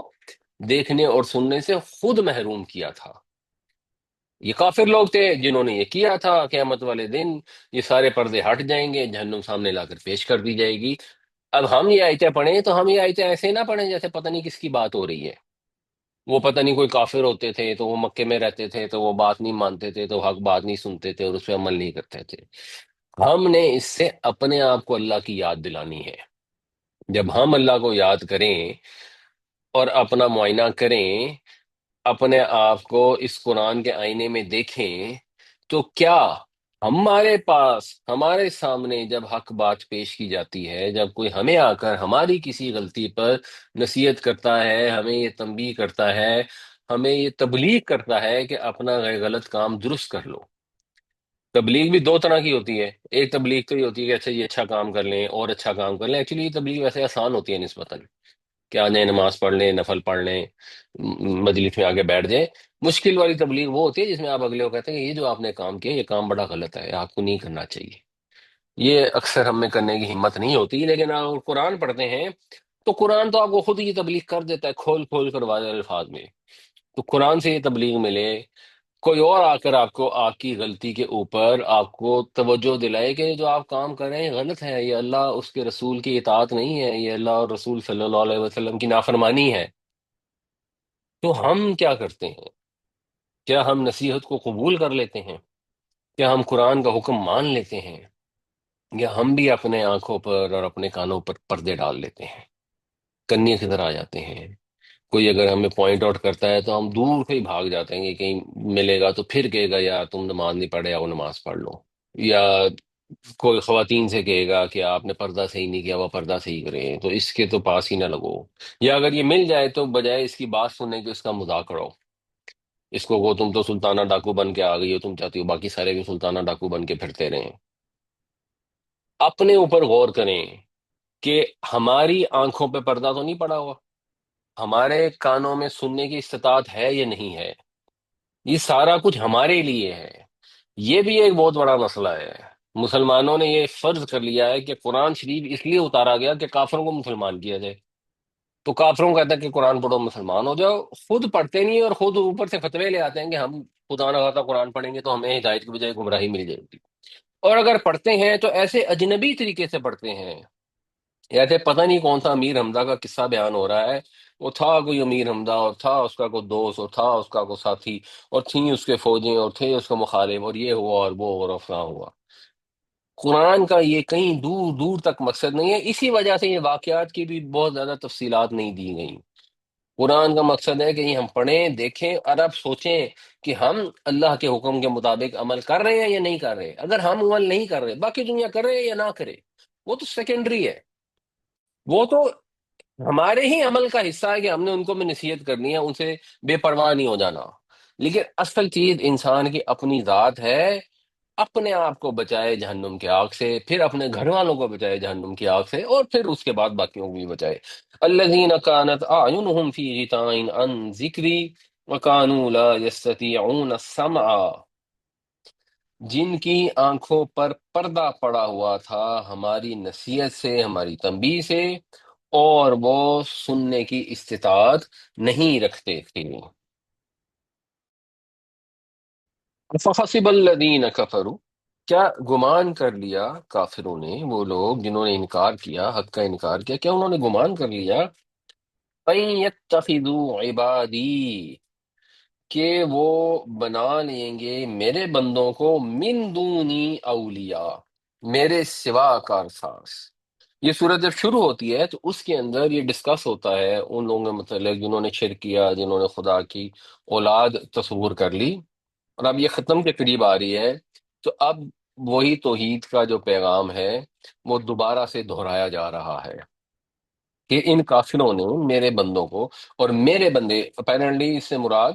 دیکھنے اور سننے سے خود محروم کیا تھا۔ یہ کافر لوگ تھے جنہوں نے یہ کیا تھا، قیامت والے دن یہ سارے پردے ہٹ جائیں گے، جہنم سامنے لا کر پیش کر دی جائے گی۔ اب ہم یہ آیتیں پڑھیں تو ہم یہ آیتیں ایسے نہ پڑھیں جیسے پتہ نہیں کس کی بات ہو رہی ہے، وہ پتہ نہیں کوئی کافر ہوتے تھے تو وہ مکے میں رہتے تھے تو وہ بات نہیں مانتے تھے تو حق بات نہیں سنتے تھے اور اس پہ عمل نہیں کرتے تھے۔ ہم نے اس سے اپنے آپ کو اللہ کی یاد دلانی ہے۔ جب ہم اللہ کو یاد کریں اور اپنا معائنہ کریں، اپنے آپ کو اس قرآن کے آئینے میں دیکھیں، تو کیا ہمارے پاس، ہمارے سامنے جب حق بات پیش کی جاتی ہے، جب کوئی ہمیں آ کر ہماری کسی غلطی پر نصیحت کرتا ہے، ہمیں یہ تنبیہ کرتا ہے، ہمیں یہ تبلیغ کرتا ہے کہ اپنا غلط کام درست کر لو۔ تبلیغ بھی دو طرح کی ہوتی ہے، ایک تبلیغ تو یہ ہوتی ہے کہ اچھا یہ اچھا کام کر لیں اور اچھا کام کر لیں، ایکچولی یہ تبلیغ ویسے آسان ہوتی ہے نسبتاً، کہ آ جائیں نماز پڑھ لیں، نفل پڑھ لیں، مجلس میں آگے بیٹھ جائیں۔ مشکل والی تبلیغ وہ ہوتی ہے جس میں آپ اگلے کو کہتے ہیں کہ یہ جو آپ نے کام کیا یہ کام بڑا غلط ہے، آپ کو نہیں کرنا چاہیے، یہ اکثر ہم میں کرنے کی ہمت نہیں ہوتی، لیکن اگر قرآن پڑھتے ہیں تو قرآن تو آپ کو خود ہی تبلیغ کر دیتا ہے کھول کھول کر واضح الفاظ میں. تو قرآن سے یہ تبلیغ ملے، کوئی اور آ کر آپ کو آپ کی غلطی کے اوپر آپ کو توجہ دلائے کہ جو آپ کام کر رہے ہیں غلط ہے، یہ اللہ اس کے رسول کی اطاعت نہیں ہے، یہ اللہ اور رسول صلی اللہ علیہ وسلم کی نافرمانی ہے، تو ہم کیا کرتے ہیں؟ کیا ہم نصیحت کو قبول کر لیتے ہیں؟ کیا ہم قرآن کا حکم مان لیتے ہیں؟ یا ہم بھی اپنے آنکھوں پر اور اپنے کانوں پر پردے ڈال لیتے ہیں، کنی کی طرح آ جاتے ہیں؟ کوئی اگر ہمیں پوائنٹ آؤٹ کرتا ہے تو ہم دور سے ہی بھاگ جاتے ہیں کہ کہیں ملے گا تو پھر کہے گا یار تم نماز نہیں پڑھے، یا وہ نماز پڑھ لو. یا کوئی خواتین سے کہے گا کہ آپ نے پردہ صحیح نہیں کیا، وہ پردہ صحیح کرے تو اس کے تو پاس ہی نہ لگو. یا اگر یہ مل جائے تو بجائے اس کی بات سننے کے اس کا مذاق اڑاؤ، اس کو وہ تم تو سلطانہ ڈاکو بن کے آ گئی ہو، تم چاہتی ہو باقی سارے بھی سلطانہ ڈاکو بن کے پھرتے رہیں. اپنے اوپر غور کریں کہ ہماری آنکھوں پہ پردہ تو نہیں پڑا ہوا، ہمارے کانوں میں سننے کی استطاعت ہے یا نہیں ہے. یہ سارا کچھ ہمارے لیے ہے. یہ بھی ایک بہت بڑا مسئلہ ہے. مسلمانوں نے یہ فرض کر لیا ہے کہ قرآن شریف اس لیے اتارا گیا کہ کافروں کو مسلمان کیا جائے. تو کافروں کو کہتا ہے کہ قرآن پڑھو مسلمان ہو جاؤ، خود پڑھتے نہیں اور خود اوپر سے فتوے لے آتے ہیں کہ ہم خدا نہ خواستہ قرآن پڑھیں گے تو ہمیں ہدایت کی بجائے گمراہی مل جائے گی. اور اگر پڑھتے ہیں تو ایسے اجنبی طریقے سے پڑھتے ہیں، ایسے پتہ نہیں کون سا امیر حمزہ کا قصہ بیان ہو رہا ہے. وہ تھا کوئی امیر حمزہ، اور تھا اس کا کوئی دوست، اور تھا اس کا کوئی ساتھی، اور تھیں اس کے فوجیں، اور تھے اس کا مخالف، اور یہ ہوا اور وہ اور افلاں ہوا. قرآن کا یہ کہیں دور دور تک مقصد نہیں ہے. اسی وجہ سے یہ واقعات کی بھی بہت زیادہ تفصیلات نہیں دی گئیں. قرآن کا مقصد ہے کہ یہ ہم پڑھیں، دیکھیں اور اب سوچیں کہ ہم اللہ کے حکم کے مطابق عمل کر رہے ہیں یا نہیں کر رہے. اگر ہم عمل نہیں کر رہے، باقی دنیا کر رہے یا نہ کرے، وہ تو سیکنڈری ہے. وہ تو ہمارے ہی عمل کا حصہ ہے کہ ہم نے ان کو بھی نصیحت کرنی ہے، ان سے بے پرواہ نہیں ہو جانا. لیکن اصل چیز انسان کی اپنی ذات ہے. اپنے آپ کو بچائے جہنم کی آگ سے، پھر اپنے گھر والوں کو بچائے جہنم کی آگ سے، اور پھر اس کے بعد باقیوں کو بھی بچائے. الذین کانت اعینہم فی غطاء عن ذکری وکانوا لا یستطیعون السمع، جن کی آنکھوں پر پردہ پڑا ہوا تھا ہماری نصیحت سے، ہماری تنبیہ سے، اور وہ سننے کی استطاعت نہیں رکھتے تھے. فحسب الذین کفروا، کیا گمان کر لیا کافروں نے، وہ لوگ جنہوں نے انکار کیا، حق کا انکار کیا، کیا انہوں نے گمان کر لیا ان یتخذوا عبادی، کہ وہ بنا لیں گے میرے بندوں کو من دونی اولیاء، میرے سوا کارساز. یہ صورت جب شروع ہوتی ہے تو اس کے اندر یہ ڈسکس ہوتا ہے ان لوگوں کے متعلق جنہوں نے شرک کیا، جنہوں نے خدا کی اولاد تصور کر لی. اور اب یہ ختم کے قریب آ رہی ہے تو اب وہی توحید کا جو پیغام ہے وہ دوبارہ سے دہرایا جا رہا ہے کہ ان کافروں نے میرے بندوں کو، اور میرے بندے اپیرنٹلی اس سے مراد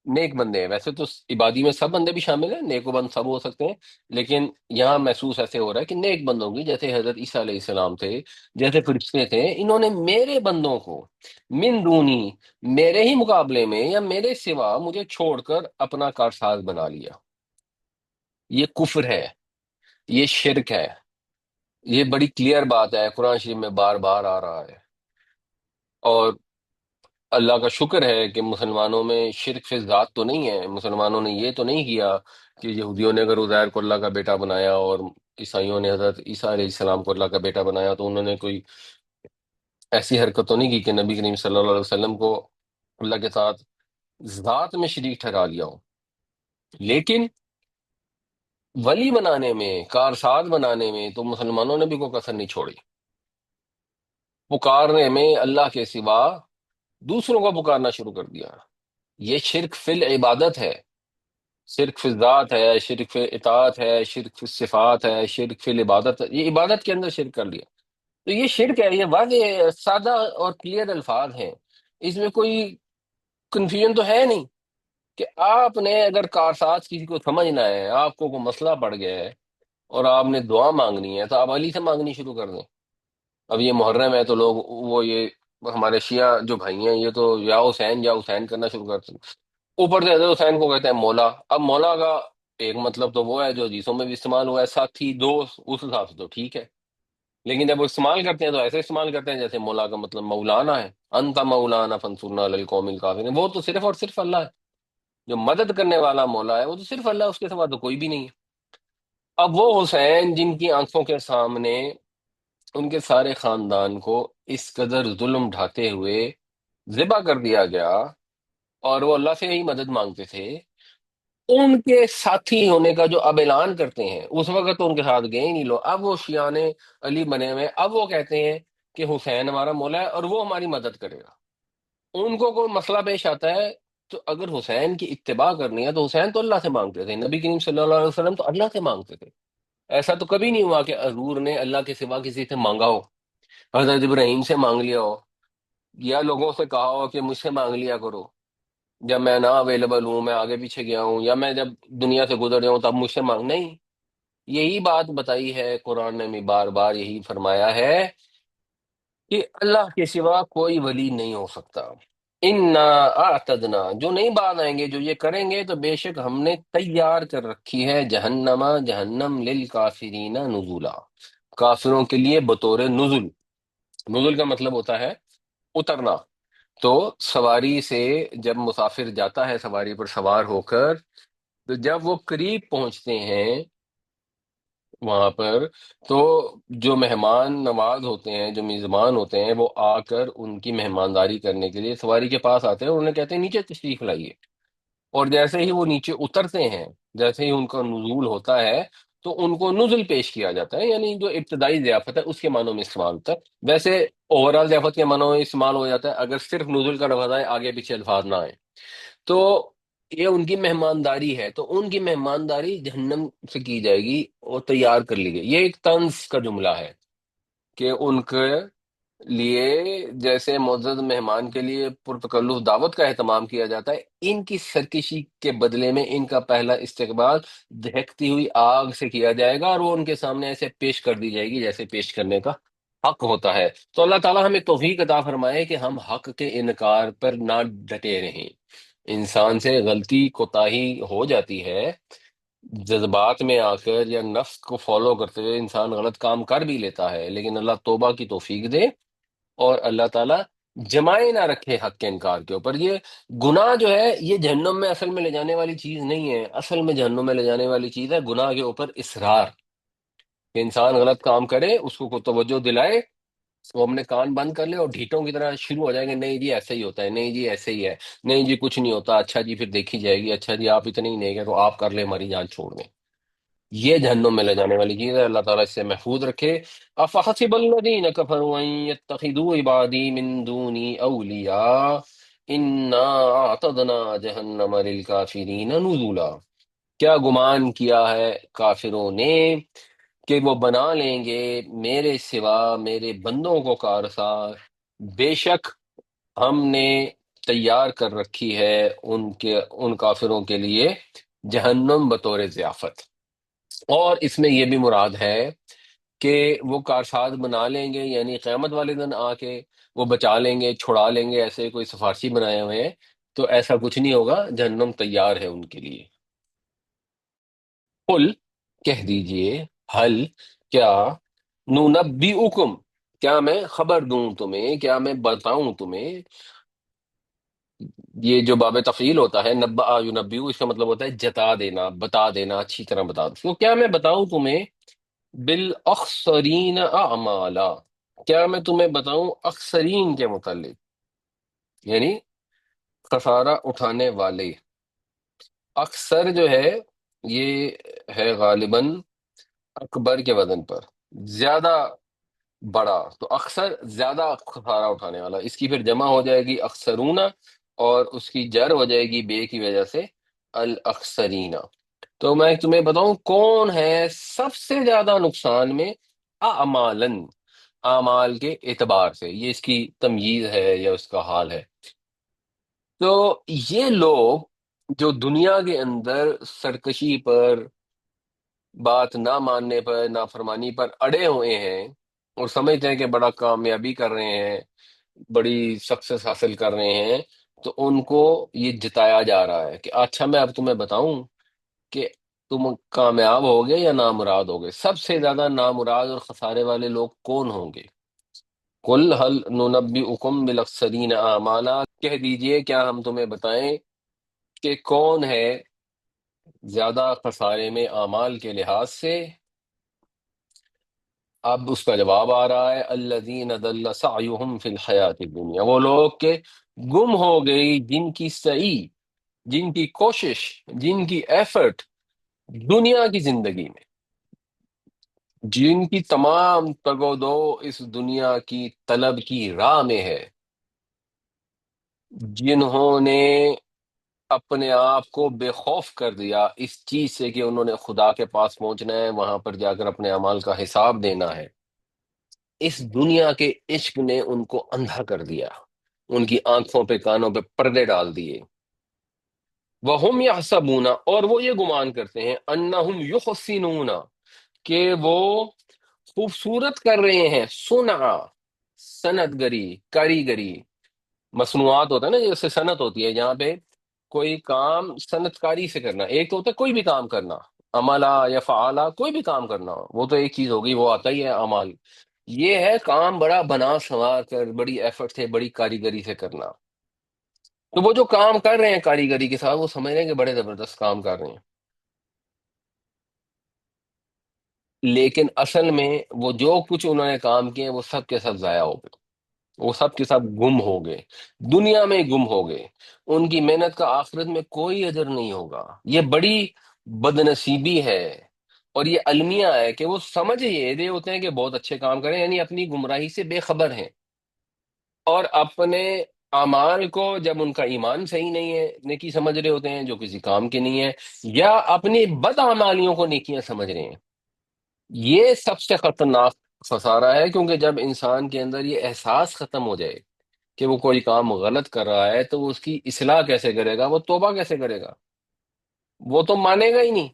نیک بندے ہیں. ویسے تو عبادی میں سب بندے بھی شامل ہیں، نیک و بند سب ہو سکتے ہیں، لیکن یہاں محسوس ایسے ہو رہا ہے کہ نیک بندوں کی، جیسے حضرت عیسیٰ علیہ السلام تھے، جیسے فرشتے تھے، انہوں نے میرے بندوں کو من دونی، میرے ہی مقابلے میں یا میرے سوا مجھے چھوڑ کر اپنا کارساز بنا لیا. یہ کفر ہے، یہ شرک ہے. یہ بڑی کلیئر بات ہے، قرآن شریف میں بار بار آ رہا ہے. اور اللہ کا شکر ہے کہ مسلمانوں میں شرک فی ذات تو نہیں ہے. مسلمانوں نے یہ تو نہیں کیا کہ یہودیوں نے اگر عزیر کو اللہ کا بیٹا بنایا اور عیسائیوں نے حضرت عیسیٰ علیہ السلام کو اللہ کا بیٹا بنایا تو انہوں نے کوئی ایسی حرکت تو نہیں کی کہ نبی کریم صلی اللہ علیہ وسلم کو اللہ کے ساتھ ذات میں شریک ٹھہرا لیا ہو. لیکن ولی بنانے میں، کارساز بنانے میں تو مسلمانوں نے بھی کوئی کسر نہیں چھوڑی. پکارنے میں اللہ کے سوا دوسروں کو پکارنا شروع کر دیا. یہ شرک فی العبادت ہے، شرک فی الذات ہے، شرک فی اطاعت ہے، شرک فی صفات ہے، شرک فی العبادت ہے. یہ عبادت کے اندر شرک کر لیا. تو یہ شرک ہے، یہ واضح سادہ اور کلیئر الفاظ ہیں. اس میں کوئی کنفیوژن تو ہے نہیں کہ آپ نے اگر کارساز کسی کو سمجھنا ہے، آپ کو کوئی مسئلہ پڑ گیا ہے اور آپ نے دعا مانگنی ہے تو آپ علی سے مانگنی شروع کر دیں. اب یہ محرم ہے تو لوگ وہ یہ ہمارے شیعہ جو بھائی ہیں یہ تو یا حسین یا حسین کرنا شروع کرتے ہیں. اوپر سے حضرت حسین کو کہتے ہیں مولا. اب مولا کا ایک مطلب تو وہ ہے جو حدیثوں میں بھی استعمال ہوا ہے، ساتھی دوست، اس حساب سے تو ٹھیک ہے، لیکن جب وہ استعمال کرتے ہیں تو ایسے استعمال کرتے ہیں جیسے مولا کا مطلب مولانا ہے، انت مولانا فانصرنا علی القوم الکافرین، وہ تو صرف اور صرف اللہ ہے، جو مدد کرنے والا مولا ہے وہ تو صرف اللہ ہے، اس کے سوا تو کوئی بھی نہیں ہے۔ اب وہ حسین جن کی آنکھوں کے سامنے ان کے سارے خاندان کو اس قدر ظلم ڈھاتے ہوئے ذبح کر دیا گیا، اور وہ اللہ سے ہی مدد مانگتے تھے، ان کے ساتھی ہونے کا جو اب اعلان کرتے ہیں، اس وقت تو ان کے ساتھ گئے ہی نہیں لوگ، اب وہ شیعان علی بنے ہوئے، اب وہ کہتے ہیں کہ حسین ہمارا مولا ہے اور وہ ہماری مدد کرے گا۔ ان کو کوئی مسئلہ پیش آتا ہے تو اگر حسین کی اتباع کرنی ہے تو حسین تو اللہ سے مانگتے تھے، نبی کریم صلی اللہ علیہ وسلم تو اللہ سے مانگتے تھے، ایسا تو کبھی نہیں ہوا کہ حضور نے اللہ کے سوا کسی سے مانگا ہو، حضرت ابراہیم سے مانگ لیا ہو، یا لوگوں سے کہا ہو کہ مجھ سے مانگ لیا کرو جب میں نہ اویلیبل ہوں، میں آگے پیچھے گیا ہوں، یا میں جب دنیا سے گزر جاؤں تب مجھ سے مانگ، نہیں، یہی بات بتائی ہے قرآن نے بھی، بار بار یہی فرمایا ہے کہ اللہ کے سوا کوئی ولی نہیں ہو سکتا۔ انا اعتدنا، جو نہیں بعد آئیں گے، جو یہ کریں گے تو بے شک ہم نے تیار کر رکھی ہے جہنم، جہنم للکافرین نزولا، کافروں کے لیے بطور نزل۔ نزل کا مطلب ہوتا ہے اترنا۔ تو سواری سے جب مسافر جاتا ہے سواری پر سوار ہو کر، تو جب وہ قریب پہنچتے ہیں وہاں پر، تو جو مہمان نواز ہوتے ہیں، جو میزبان ہوتے ہیں، وہ آ کر ان کی مہمانداری کرنے کے لیے سواری کے پاس آتے ہیں اور انہیں کہتے ہیں نیچے تشریف لائیے، اور جیسے ہی وہ نیچے اترتے ہیں، جیسے ہی ان کا نزول ہوتا ہے، تو ان کو نزل پیش کیا جاتا ہے، یعنی جو ابتدائی ضیافت ہے اس کے معنوں میں استعمال ہوتا ہے، ویسے اوور آل ضیافت کے معنوں میں استعمال ہو جاتا ہے اگر صرف نزول کا لفظ آئے، آگے پیچھے الفاظ نہ آئے، تو یہ ان کی مہمانداری ہے، تو ان کی مہمانداری جہنم سے کی جائے گی اور تیار کر لی گئی۔ یہ ایک طنز کا جملہ ہے کہ ان کے لیے جیسے معزز مہمان کے لیے پرتکلف دعوت کا اہتمام کیا جاتا ہے، ان کی سرکشی کے بدلے میں ان کا پہلا استقبال دہکتی ہوئی آگ سے کیا جائے گا، اور وہ ان کے سامنے ایسے پیش کر دی جائے گی جیسے پیش کرنے کا حق ہوتا ہے۔ تو اللہ تعالیٰ ہمیں توفیق عطا فرمائے کہ ہم حق کے انکار پر نہ ڈٹے رہیں۔ انسان سے غلطی کوتاہی ہو جاتی ہے، جذبات میں آ کر یا نفس کو فالو کرتے ہوئے انسان غلط کام کر بھی لیتا ہے، لیکن اللہ توبہ کی توفیق دے، اور اللہ تعالیٰ جمائے نہ رکھے حق کے انکار کے اوپر۔ یہ گناہ جو ہے یہ جہنم میں اصل میں لے جانے والی چیز نہیں ہے، اصل میں جہنم میں لے جانے والی چیز ہے گناہ کے اوپر اصرار، کہ انسان غلط کام کرے، اس کو توجہ دلائے، وہ اپنے کان بند کر لے اور ڈھیٹوں کی طرح شروع ہو جائیں گے، نہیں جی ایسے ہی ہوتا ہے، نہیں جی ایسے ہی ہے، نہیں جی کچھ نہیں ہوتا، اچھا جی پھر دیکھی جائے گی، اچھا جی آپ اتنے ہی نہیں گئے تو آپ کر لیں ہماری جان چھوڑ دیں۔ یہ جہنم میں لے جانے والی چیز ہے، اللہ تعالیٰ اس سے محفوظ رکھے۔ افحسب الذین کفروا ان یتخذوا عبادی من دونی اولیاء انا اعتدنا جہنم للکافرین نزلا، کیا گمان کیا ہے کافروں نے کہ وہ بنا لیں گے میرے سوا میرے بندوں کو کارسار، بے شک ہم نے تیار کر رکھی ہے ان کافروں کے لیے جہنم بطور ضیافت۔ اور اس میں یہ بھی مراد ہے کہ وہ کارساز بنا لیں گے، یعنی قیامت والے دن آ کے وہ بچا لیں گے، چھڑا لیں گے، ایسے کوئی سفارشی بنائے ہوئے ہیں، تو ایسا کچھ نہیں ہوگا، جہنم تیار ہے ان کے لیے۔ قل، کہہ دیجئے، حل، کیا، ننبئکم، کیا میں خبر دوں تمہیں، کیا میں بتاؤں تمہیں، یہ جو باب تفعیل ہوتا ہے، نبأ ینبئ، اس کا مطلب ہوتا ہے جتا دینا، بتا دینا، اچھی طرح بتا دو، تو کیا میں بتاؤں تمہیں بالاخسرین اعمالا، کیا میں تمہیں بتاؤں اخسرین کے متعلق، یعنی خسارہ اٹھانے والے۔ اکثر جو ہے یہ ہے غالباً اکبر کے وزن پر، زیادہ بڑا، تو اکثر زیادہ خسارہ اٹھانے والا، اس کی پھر جمع ہو جائے گی اکثرون، اور اس کی جر ہو جائے گی بے کی وجہ سے الاکثرین۔ تو میں تمہیں بتاؤں کون ہے سب سے زیادہ نقصان میں، اعمالن، اعمال کے اعتبار سے، یہ اس کی تمییز ہے یا اس کا حال ہے۔ تو یہ لوگ جو دنیا کے اندر سرکشی پر، بات نہ ماننے پر، نافرمانی پر اڑے ہوئے ہیں، اور سمجھتے ہیں کہ بڑا کامیابی کر رہے ہیں، بڑی سکسیس حاصل کر رہے ہیں، تو ان کو یہ جتایا جا رہا ہے کہ اچھا میں اب تمہیں بتاؤں کہ تم کامیاب ہوگے یا نامراد ہوگے؟ سب سے زیادہ نامراد اور خسارے والے لوگ کون ہوں گے؟ قل هل ننبئکم بالاخسرین اعمالا، کہہ دیجئے کیا ہم تمہیں بتائیں کہ کون ہے زیادہ خسارے میں اعمال کے لحاظ سے؟ اب اس کا جواب آ رہا ہے، الذین ضل سعیہم فی الحیات الدنیا، وہ لوگ کہ گم ہو گئی جن کی سعی، جن کی کوشش، جن کی ایفرٹ دنیا کی زندگی میں، جن کی تمام تگ و دو اس دنیا کی طلب کی راہ میں ہے، جنہوں نے اپنے آپ کو بے خوف کر دیا اس چیز سے کہ انہوں نے خدا کے پاس پہنچنا ہے، وہاں پر جا کر اپنے اعمال کا حساب دینا ہے۔ اس دنیا کے عشق نے ان کو اندھا کر دیا، ان کی آنکھوں پہ کانوں پہ پردے ڈال دیے۔ وَهُمْ يَحْسَبُونَ، اور وہ یہ گمان کرتے ہیں، أَنَّهُمْ يُحْسِنُونَ، کہ وہ خوبصورت کر رہے ہیں، صنع، صنعت گری، کاریگری، مصنوعات ہوتا ہے نا، جیسے صنعت ہوتی ہے جہاں پہ کوئی کام صنعت کاری سے کرنا، ایک تو ہوتا ہے کوئی بھی کام کرنا، عملہ یا فعالہ، کوئی بھی کام کرنا، وہ تو ایک چیز ہوگی، وہ آتا ہی ہے اعمال۔ یہ ہے کام بڑا بنا سنوار کر، بڑی ایفرٹ سے، بڑی کاریگری سے کرنا۔ تو وہ جو کام کر رہے ہیں کاریگری کے ساتھ، وہ سمجھ رہے ہیں کہ بڑے زبردست کام کر رہے ہیں، لیکن اصل میں وہ جو کچھ انہوں نے کام کیے وہ سب کے سب ضائع ہو گئے، وہ سب کے سب گم ہو گئے، دنیا میں گم ہو گئے، ان کی محنت کا آخرت میں کوئی اجر نہیں ہوگا۔ یہ بڑی بدنصیبی ہے، اور یہ المیہ ہے کہ وہ سمجھ یہ رہے ہوتے ہیں کہ بہت اچھے کام کریں، یعنی اپنی گمراہی سے بے خبر ہیں، اور اپنے اعمال کو جب ان کا ایمان صحیح نہیں ہے نیکی سمجھ رہے ہوتے ہیں جو کسی کام کے نہیں ہے، یا اپنی بد اعمالیوں کو نیکیاں سمجھ رہے ہیں۔ یہ سب سے خطرناک خسارہ ہے، کیونکہ جب انسان کے اندر یہ احساس ختم ہو جائے کہ وہ کوئی کام غلط کر رہا ہے، تو وہ اس کی اصلاح کیسے کرے گا، وہ توبہ کیسے کرے گا؟ وہ تو مانے گا ہی نہیں۔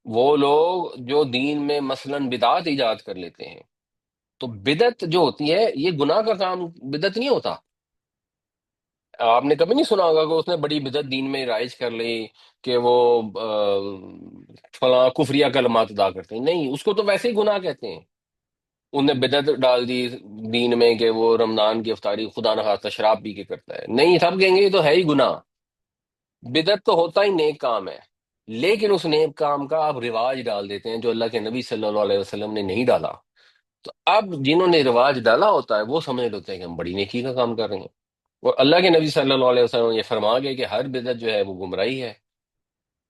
وہ لوگ جو دین میں مثلا بدعت ایجاد کر لیتے ہیں، تو بدعت جو ہوتی ہے یہ گناہ کا کام بدعت نہیں ہوتا۔ آپ نے کبھی نہیں سنا ہوگا کہ اس نے بڑی بدعت دین میں رائج کر لی، کہ وہ فلاں کفریہ کلمات ادا کرتے ہیں، نہیں، اس کو تو ویسے ہی گناہ کہتے ہیں۔ انہوں نے بدعت ڈال دی دین میں کہ وہ رمضان کی افطاری خدا نخواستہ شراب پی کے کرتا ہے، نہیں، سب کہیں گے یہ تو ہے ہی گناہ۔ بدعت تو ہوتا ہی نیک کام ہے، لیکن اس نیک کام کا آپ رواج ڈال دیتے ہیں جو اللہ کے نبی صلی اللہ علیہ وسلم نے نہیں ڈالا۔ تو اب جنہوں نے رواج ڈالا ہوتا ہے وہ سمجھ لیتے ہیں کہ ہم بڑی نیکی کا کام کر رہے ہیں، اور اللہ کے نبی صلی اللہ علیہ وسلم یہ فرما گئے کہ ہر بدعت جو ہے وہ گمراہی ہے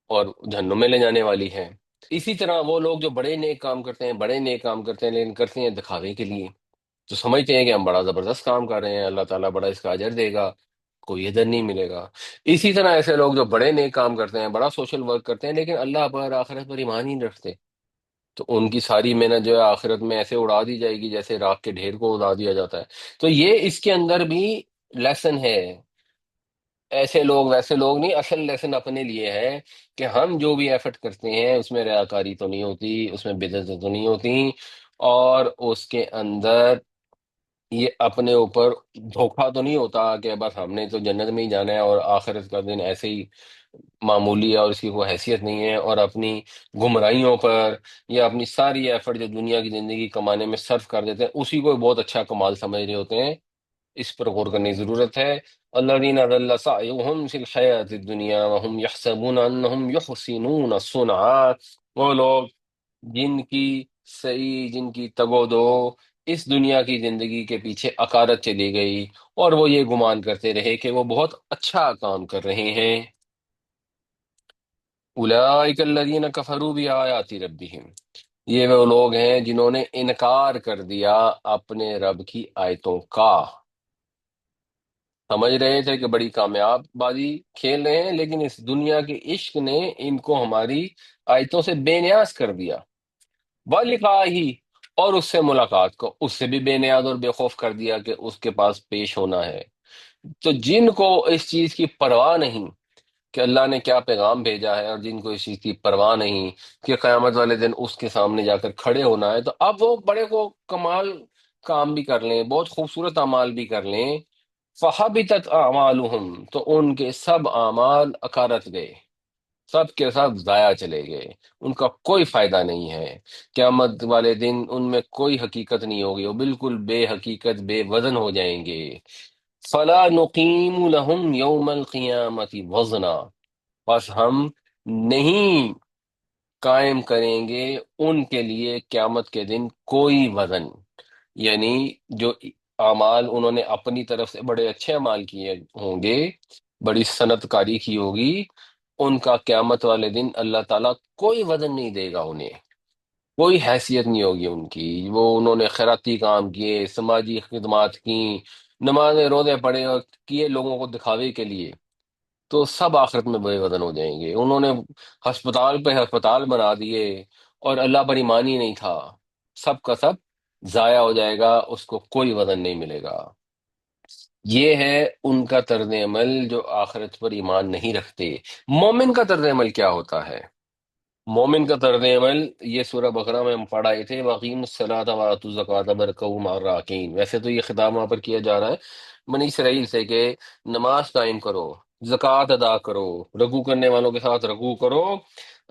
اور جہنم میں لے جانے والی ہے۔ اسی طرح وہ لوگ جو بڑے نیک کام کرتے ہیں، بڑے نیک کام کرتے ہیں، لیکن کرتے ہیں دکھاوے کے لیے، تو سمجھتے ہیں کہ ہم بڑا زبردست کام کر رہے ہیں، اللہ تعالیٰ بڑا اس کا اجر دے گا، کوئی اجر نہیں ملے گا۔ اسی طرح ایسے لوگ جو بڑے نیک کام کرتے ہیں، بڑا سوشل ورک کرتے ہیں، لیکن اللہ پر آخرت پر ایمان ہی نہیں رکھتے، تو ان کی ساری محنت جو ہے آخرت میں ایسے اڑا دی جائے گی جیسے راکھ کے ڈھیر کو اڑا دیا جاتا ہے۔ تو یہ اس کے اندر بھی لیسن ہے، ایسے لوگ ویسے لوگ نہیں، اصل لیسن اپنے لیے ہے کہ ہم جو بھی ایفرٹ کرتے ہیں اس میں ریاکاری تو نہیں ہوتی، اس میں بدعت تو نہیں ہوتی، اور اس کے اندر یہ اپنے اوپر دھوکہ تو نہیں ہوتا کہ بس ہم نے تو جنت میں ہی جانا ہے اور آخرت کا دن ایسے ہی معمولی ہے اور اس کی کوئی حیثیت نہیں ہے، اور اپنی گمراہیوں پر یا اپنی ساری ایفرٹ جو دنیا کی زندگی کمانے میں صرف کر دیتے ہیں اسی کو بہت اچھا کمال سمجھ رہے ہوتے ہیں۔ اس پر غور کرنے کی ضرورت ہے۔ الذین ضل سعیہم فی الحیات الدنیا وهم یحسبون انہم یحسنون صنعا، وہ لوگ جن کی صحیح، جن کی تگ و دو اس دنیا کی زندگی کے پیچھے عقارت چلی گئی، اور وہ یہ گمان کرتے رہے کہ وہ بہت اچھا کام کر رہے ہیں۔ اولئک الذین کفروا بآیات ربہم، یہ وہ لوگ ہیں جنہوں نے انکار کر دیا اپنے رب کی آیتوں کا۔ سمجھ رہے تھے کہ بڑی کامیاب بازی کھیل رہے ہیں، لیکن اس دنیا کے عشق نے ان کو ہماری آیتوں سے بے نیاز کر دیا۔ وَلِقَائِهِ، اور اس سے ملاقات کو اس سے بھی بے نیاز اور بے خوف کر دیا کہ اس کے پاس پیش ہونا ہے۔ تو جن کو اس چیز کی پرواہ نہیں کہ اللہ نے کیا پیغام بھیجا ہے، اور جن کو اس چیز کی پرواہ نہیں کہ قیامت والے دن اس کے سامنے جا کر کھڑے ہونا ہے، تو اب وہ بڑے کو کمال کام بھی کر لیں، بہت خوبصورت اعمال بھی کر لیں، فَحَبِطَتْ أَعْمَالُهُمْ، تو ان کے سب اعمال اکارت گئے، سب کے سب ضائع چلے گئے، ان کا کوئی فائدہ نہیں ہے۔ قیامت والے دن ان میں کوئی حقیقت نہیں ہوگی، وہ بالکل بے حقیقت بے وزن ہو جائیں گے۔ فلا نقیم لهم یوم القیامت وزنا، بس ہم نہیں قائم کریں گے ان کے لیے قیامت کے دن کوئی وزن، یعنی جو اعمال انہوں نے اپنی طرف سے بڑے اچھے اعمال کیے ہوں گے، بڑی صنعت کاری کی ہوگی، ان کا قیامت والے دن اللہ تعالیٰ کوئی وزن نہیں دے گا انہیں، کوئی حیثیت نہیں ہوگی ان کی۔ وہ انہوں نے خیراتی کام کیے، سماجی خدمات کی، نمازیں روزے پڑھے اور کیے لوگوں کو دکھاوے کے لیے، تو سب آخرت میں بے وزن ہو جائیں گے۔ انہوں نے ہسپتال پہ ہسپتال بنا دیے اور اللہ پر ایمان ہی نہیں تھا، سب کا سب ضائع ہو جائے گا، اس کو کوئی وزن نہیں ملے گا۔ یہ ہے ان کا طرز عمل جو آخرت پر ایمان نہیں رکھتے۔ مومن کا طرز عمل کیا ہوتا ہے؟ مومن کا طرز عمل یہ سورہ بقرہ میں ہم پڑھائے تھے، وَأَقِيمُوا الصَّلَاةَ وَآتُوا الزَّكَاةَ وَارْكَعُوا مَعَ الرَّاكِعِينَ۔ ویسے تو یہ خطاب وہاں پر کیا جا رہا ہے بنی اسرائیل سے کہ نماز قائم کرو، زکوٰۃ ادا کرو، رکوع کرنے والوں کے ساتھ رکوع کرو۔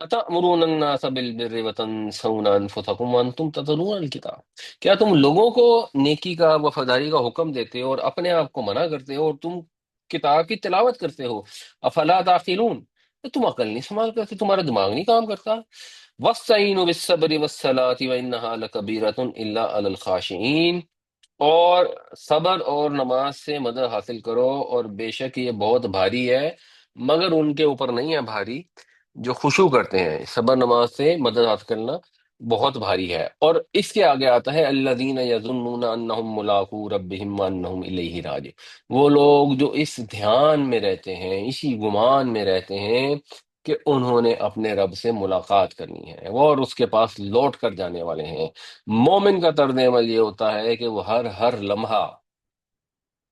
أَتَأْمُرُونَ النَّاسَ بِالْبِرِّ وَتَنْسَوْنَ أَنفُسَكُمْ وَأَنْتُمْ تَتْلُونَ الْكِتَابَ، کیا تم لوگوں کو نیکی کا وفاداری کا حکم دیتے ہو اور اپنے آپ کو منع کرتے ہو، اور تم کتاب کی تلاوت کرتے ہو؟ افلا تعقلون، تم عقل نہیں استعمال کرتے، تمہارا دماغ نہیں کام کرتا؟ وَاسْتَعِينُوا بِالصَّبْرِ وَالصَّلَاةِ وَإِنَّهَا لَكَبِيرَةٌ إِلَّا عَلَى الْخَاشِعِينَ، اور صبر اور نماز سے مدد حاصل کرو، اور بے شک یہ بہت بھاری ہے، مگر ان کے اوپر نہیں ہے بھاری جو خشوع کرتے ہیں۔ صبر نماز سے مدد حاصل کرنا بہت بھاری ہے۔ اور اس کے آگے آتا ہے الذین یظنون انہم ملاقو ربہم وانہم الیہ راجعون، وہ لوگ جو اس دھیان میں رہتے ہیں، اسی گمان میں رہتے ہیں کہ انہوں نے اپنے رب سے ملاقات کرنی ہے، وہ اور اس کے پاس لوٹ کر جانے والے ہیں۔ مومن کا طرز عمل یہ ہوتا ہے کہ وہ ہر لمحہ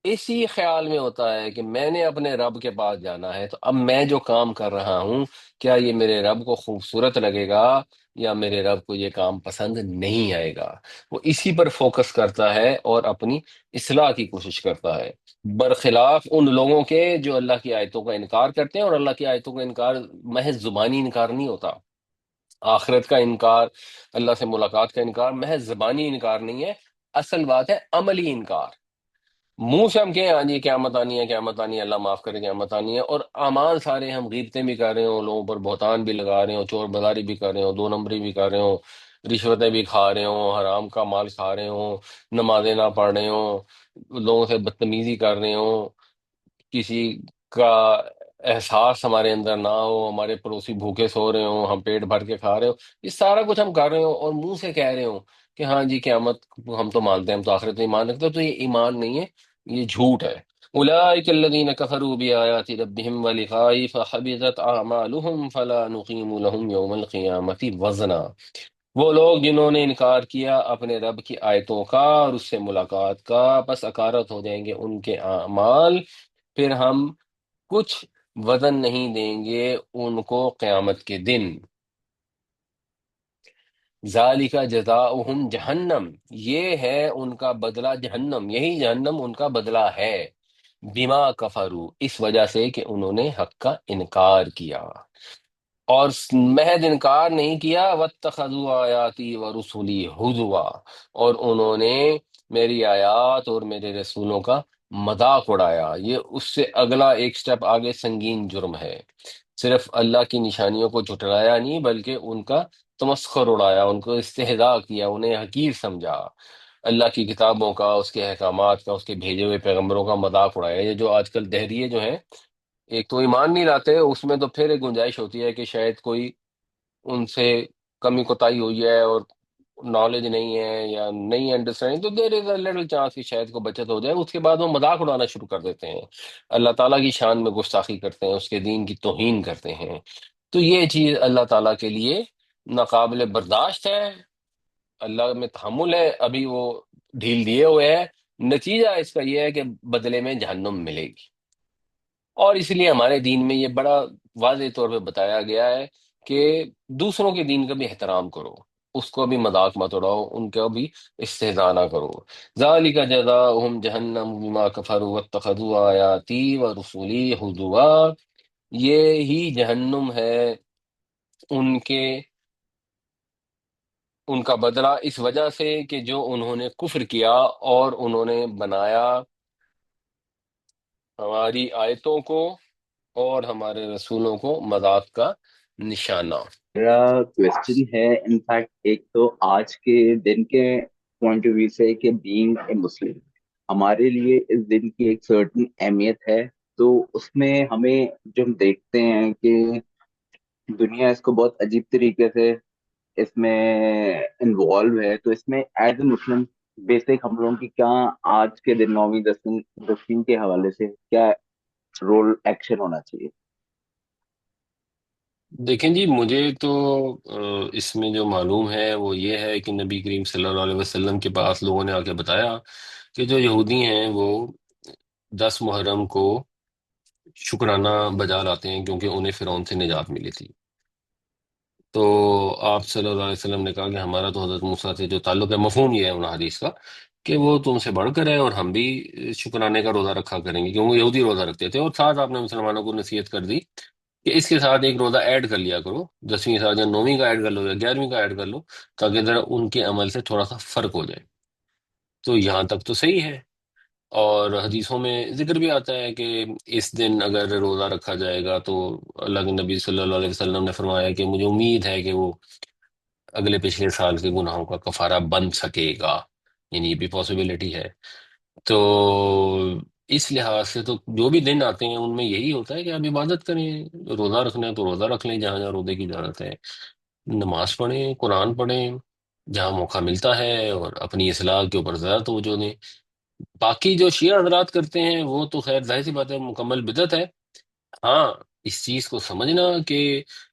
اسی خیال میں ہوتا ہے کہ میں نے اپنے رب کے پاس جانا ہے، تو اب میں جو کام کر رہا ہوں کیا یہ میرے رب کو خوبصورت لگے گا، یا میرے رب کو یہ کام پسند نہیں آئے گا؟ وہ اسی پر فوکس کرتا ہے اور اپنی اصلاح کی کوشش کرتا ہے، برخلاف ان لوگوں کے جو اللہ کی آیتوں کا انکار کرتے ہیں۔ اور اللہ کی آیتوں کا انکار محض زبانی انکار نہیں ہوتا، آخرت کا انکار، اللہ سے ملاقات کا انکار محض زبانی انکار نہیں ہے، اصل بات ہے عملی انکار۔ منہ سے ہم کہیں ہاں جی قیامت آنی ہے، قیامت آنی ہے، اللہ معاف کرے قیامت آنی ہے، اور اعمال سارے ہم غیبتیں بھی کر رہے ہوں، لوگوں پر بہتان بھی لگا رہے ہوں، چور بازاری بھی کر رہے ہوں، دو نمبری بھی کر رہے ہوں، رشوتیں بھی کھا رہے ہوں، حرام کا مال کھا رہے ہوں، نمازیں نہ پڑھ رہے ہوں، لوگوں سے بدتمیزی کر رہے ہوں، کسی کا احساس ہمارے اندر نہ ہو، ہمارے پڑوسی بھوکے سو رہے ہوں، ہم پیٹ بھر کے کھا رہے ہوں، یہ سارا کچھ ہم کر رہے ہوں اور منہ سے کہہ رہے ہوں کہ ہاں جی قیامت ہم تو مانتے ہیں، ہم تو آخرت میں ایمان رکھتے ہیں، تو یہ ایمان نہیں ہے، یہ جھوٹ ہے۔ اولئک الذین کفروا بآیات ربہم ولقائہ فحبطت اعمالہم فلا نقیم لہم یوم القیامۃ وزنا، وہ لوگ جنہوں نے انکار کیا اپنے رب کی آیتوں کا اور اس سے ملاقات کا، بس اکارت ہو جائیں گے ان کے اعمال، پھر ہم کچھ وزن نہیں دیں گے ان کو قیامت کے دن۔ ذالک جزاؤہم جہنم، یہ ہے ان کا بدلہ جہنم، یہی جہنم ان کا بدلہ ہے، بما کفروا، اس وجہ سے کہ انہوں نے حق کا انکار کیا، اور محض انکار نہیں کیا، واتخذوا آیاتی ورسلی ہزوا، اور انہوں نے میری آیات اور میرے رسولوں کا مذاق اڑایا۔ یہ اس سے اگلا ایک سٹیپ آگے سنگین جرم ہے، صرف اللہ کی نشانیوں کو جھٹلایا نہیں بلکہ ان کا تمسخر اڑایا، ان کو استہزاء کیا، انہیں حقیر سمجھا، اللہ کی کتابوں کا، اس کے احکامات کا، اس کے بھیجے ہوئے پیغمبروں کا مذاق اڑایا۔ یہ جو آج کل دہریے جو ہیں، ایک تو ایمان نہیں لاتے، اس میں تو پھر ایک گنجائش ہوتی ہے کہ شاید کوئی ان سے کمی کوتاہی ہوئی ہے اور نالج نہیں ہے یا نہیں انڈرسٹینڈنگ، تو دیر از اے لٹل چانس کہ شاید کو بچت ہو جائے، اس کے بعد وہ مذاق اڑانا شروع کر دیتے ہیں، اللہ تعالیٰ کی شان میں گستاخی کرتے ہیں، اس کے دین کی توہین کرتے ہیں، تو یہ چیز اللہ تعالیٰ کے لیے ناقابل برداشت ہے، اللہ میں تحمل ہے، ابھی وہ ڈھیل دیے ہوئے ہے، نتیجہ اس کا یہ ہے کہ بدلے میں جہنم ملے گی۔ اور اس لیے ہمارے دین میں یہ بڑا واضح طور پہ بتایا گیا ہے کہ دوسروں کے دین کا بھی احترام کرو، اس کو بھی مذاق مت اڑاؤ، ان کا بھی استہزاء نہ کرو۔ ذالک جزاؤہم جہنم بما کفروا واتخذوا آیاتی ورسولی ہزوا، یہ ہی جہنم ہے ان کے، ان کا بدلہ اس وجہ سے کہ جو انہوں نے کفر کیا اور انہوں نے بنایا ہماری آیتوں کو اور ہمارے رسولوں کو مذاق کا نشانہ۔ میرا کوشچن ہے انفیکٹ، ایک تو آج کے دن کے پوائنٹ آف ویو سے کہ بینگ اے مسلم ہمارے لیے اس دن کی ایک سرٹن اہمیت ہے، تو اس میں ہمیں جو ہم دیکھتے ہیں کہ دنیا اس کو بہت عجیب طریقے سے اس میں انوالو ہے، تو اس میں ایز اے مسلم بیسک ہم لوگوں کی کیا آج کے دن 9ویں 10ویں کے حوالے سے کیا رول ایکشن ہونا چاہیے؟ دیکھیں جی، مجھے تو اس میں جو معلوم ہے وہ یہ ہے کہ نبی کریم صلی اللہ علیہ وسلم کے پاس لوگوں نے آ کے بتایا کہ جو یہودی ہیں وہ 10 محرم کو شکرانہ بجا لاتے ہیں کیونکہ انہیں فرعون سے نجات ملی تھی۔ تو آپ صلی اللہ علیہ وسلم نے کہا کہ ہمارا تو حضرت موسیٰ سے جو تعلق ہے، مفہوم یہ ہے ان حدیث کا کہ وہ تم سے بڑھ کر ہے، اور ہم بھی شکرانے کا روزہ رکھا کریں گے کیونکہ یہودی روزہ رکھتے تھے۔ اور ساتھ آپ نے مسلمانوں کو نصیحت کر دی کہ اس کے ساتھ ایک روزہ ایڈ کر لیا کرو، 10ویں کے ساتھ یا 9ویں کا ایڈ کر لو یا 11ویں کا ایڈ کر لو، تاکہ ذرا ان کے عمل سے تھوڑا سا فرق ہو جائے۔ تو یہاں تک تو صحیح ہے، اور حدیثوں میں ذکر بھی آتا ہے کہ اس دن اگر روزہ رکھا جائے گا تو اللہ کے نبی صلی اللہ علیہ وسلم نے فرمایا کہ مجھے امید ہے کہ وہ اگلے پچھلے سال کے گناہوں کا کفارہ بن سکے گا، یعنی یہ بھی پاسبلٹی ہے۔ تو اس لحاظ سے تو جو بھی دن آتے ہیں ان میں یہی ہوتا ہے کہ آپ عبادت کریں، روزہ رکھنا ہے تو روزہ رکھ لیں جہاں جہاں روزے کی اجازت ہے، نماز پڑھیں، قرآن پڑھیں جہاں موقع ملتا ہے، اور اپنی اصلاح کے اوپر زیادہ توجہ دیں۔ باقی جو شیعہ حضرات کرتے ہیں وہ تو خیر ظاہر سی بات ہے، مکمل بدعت ہے۔ ہاں، اس چیز کو سمجھنا کہ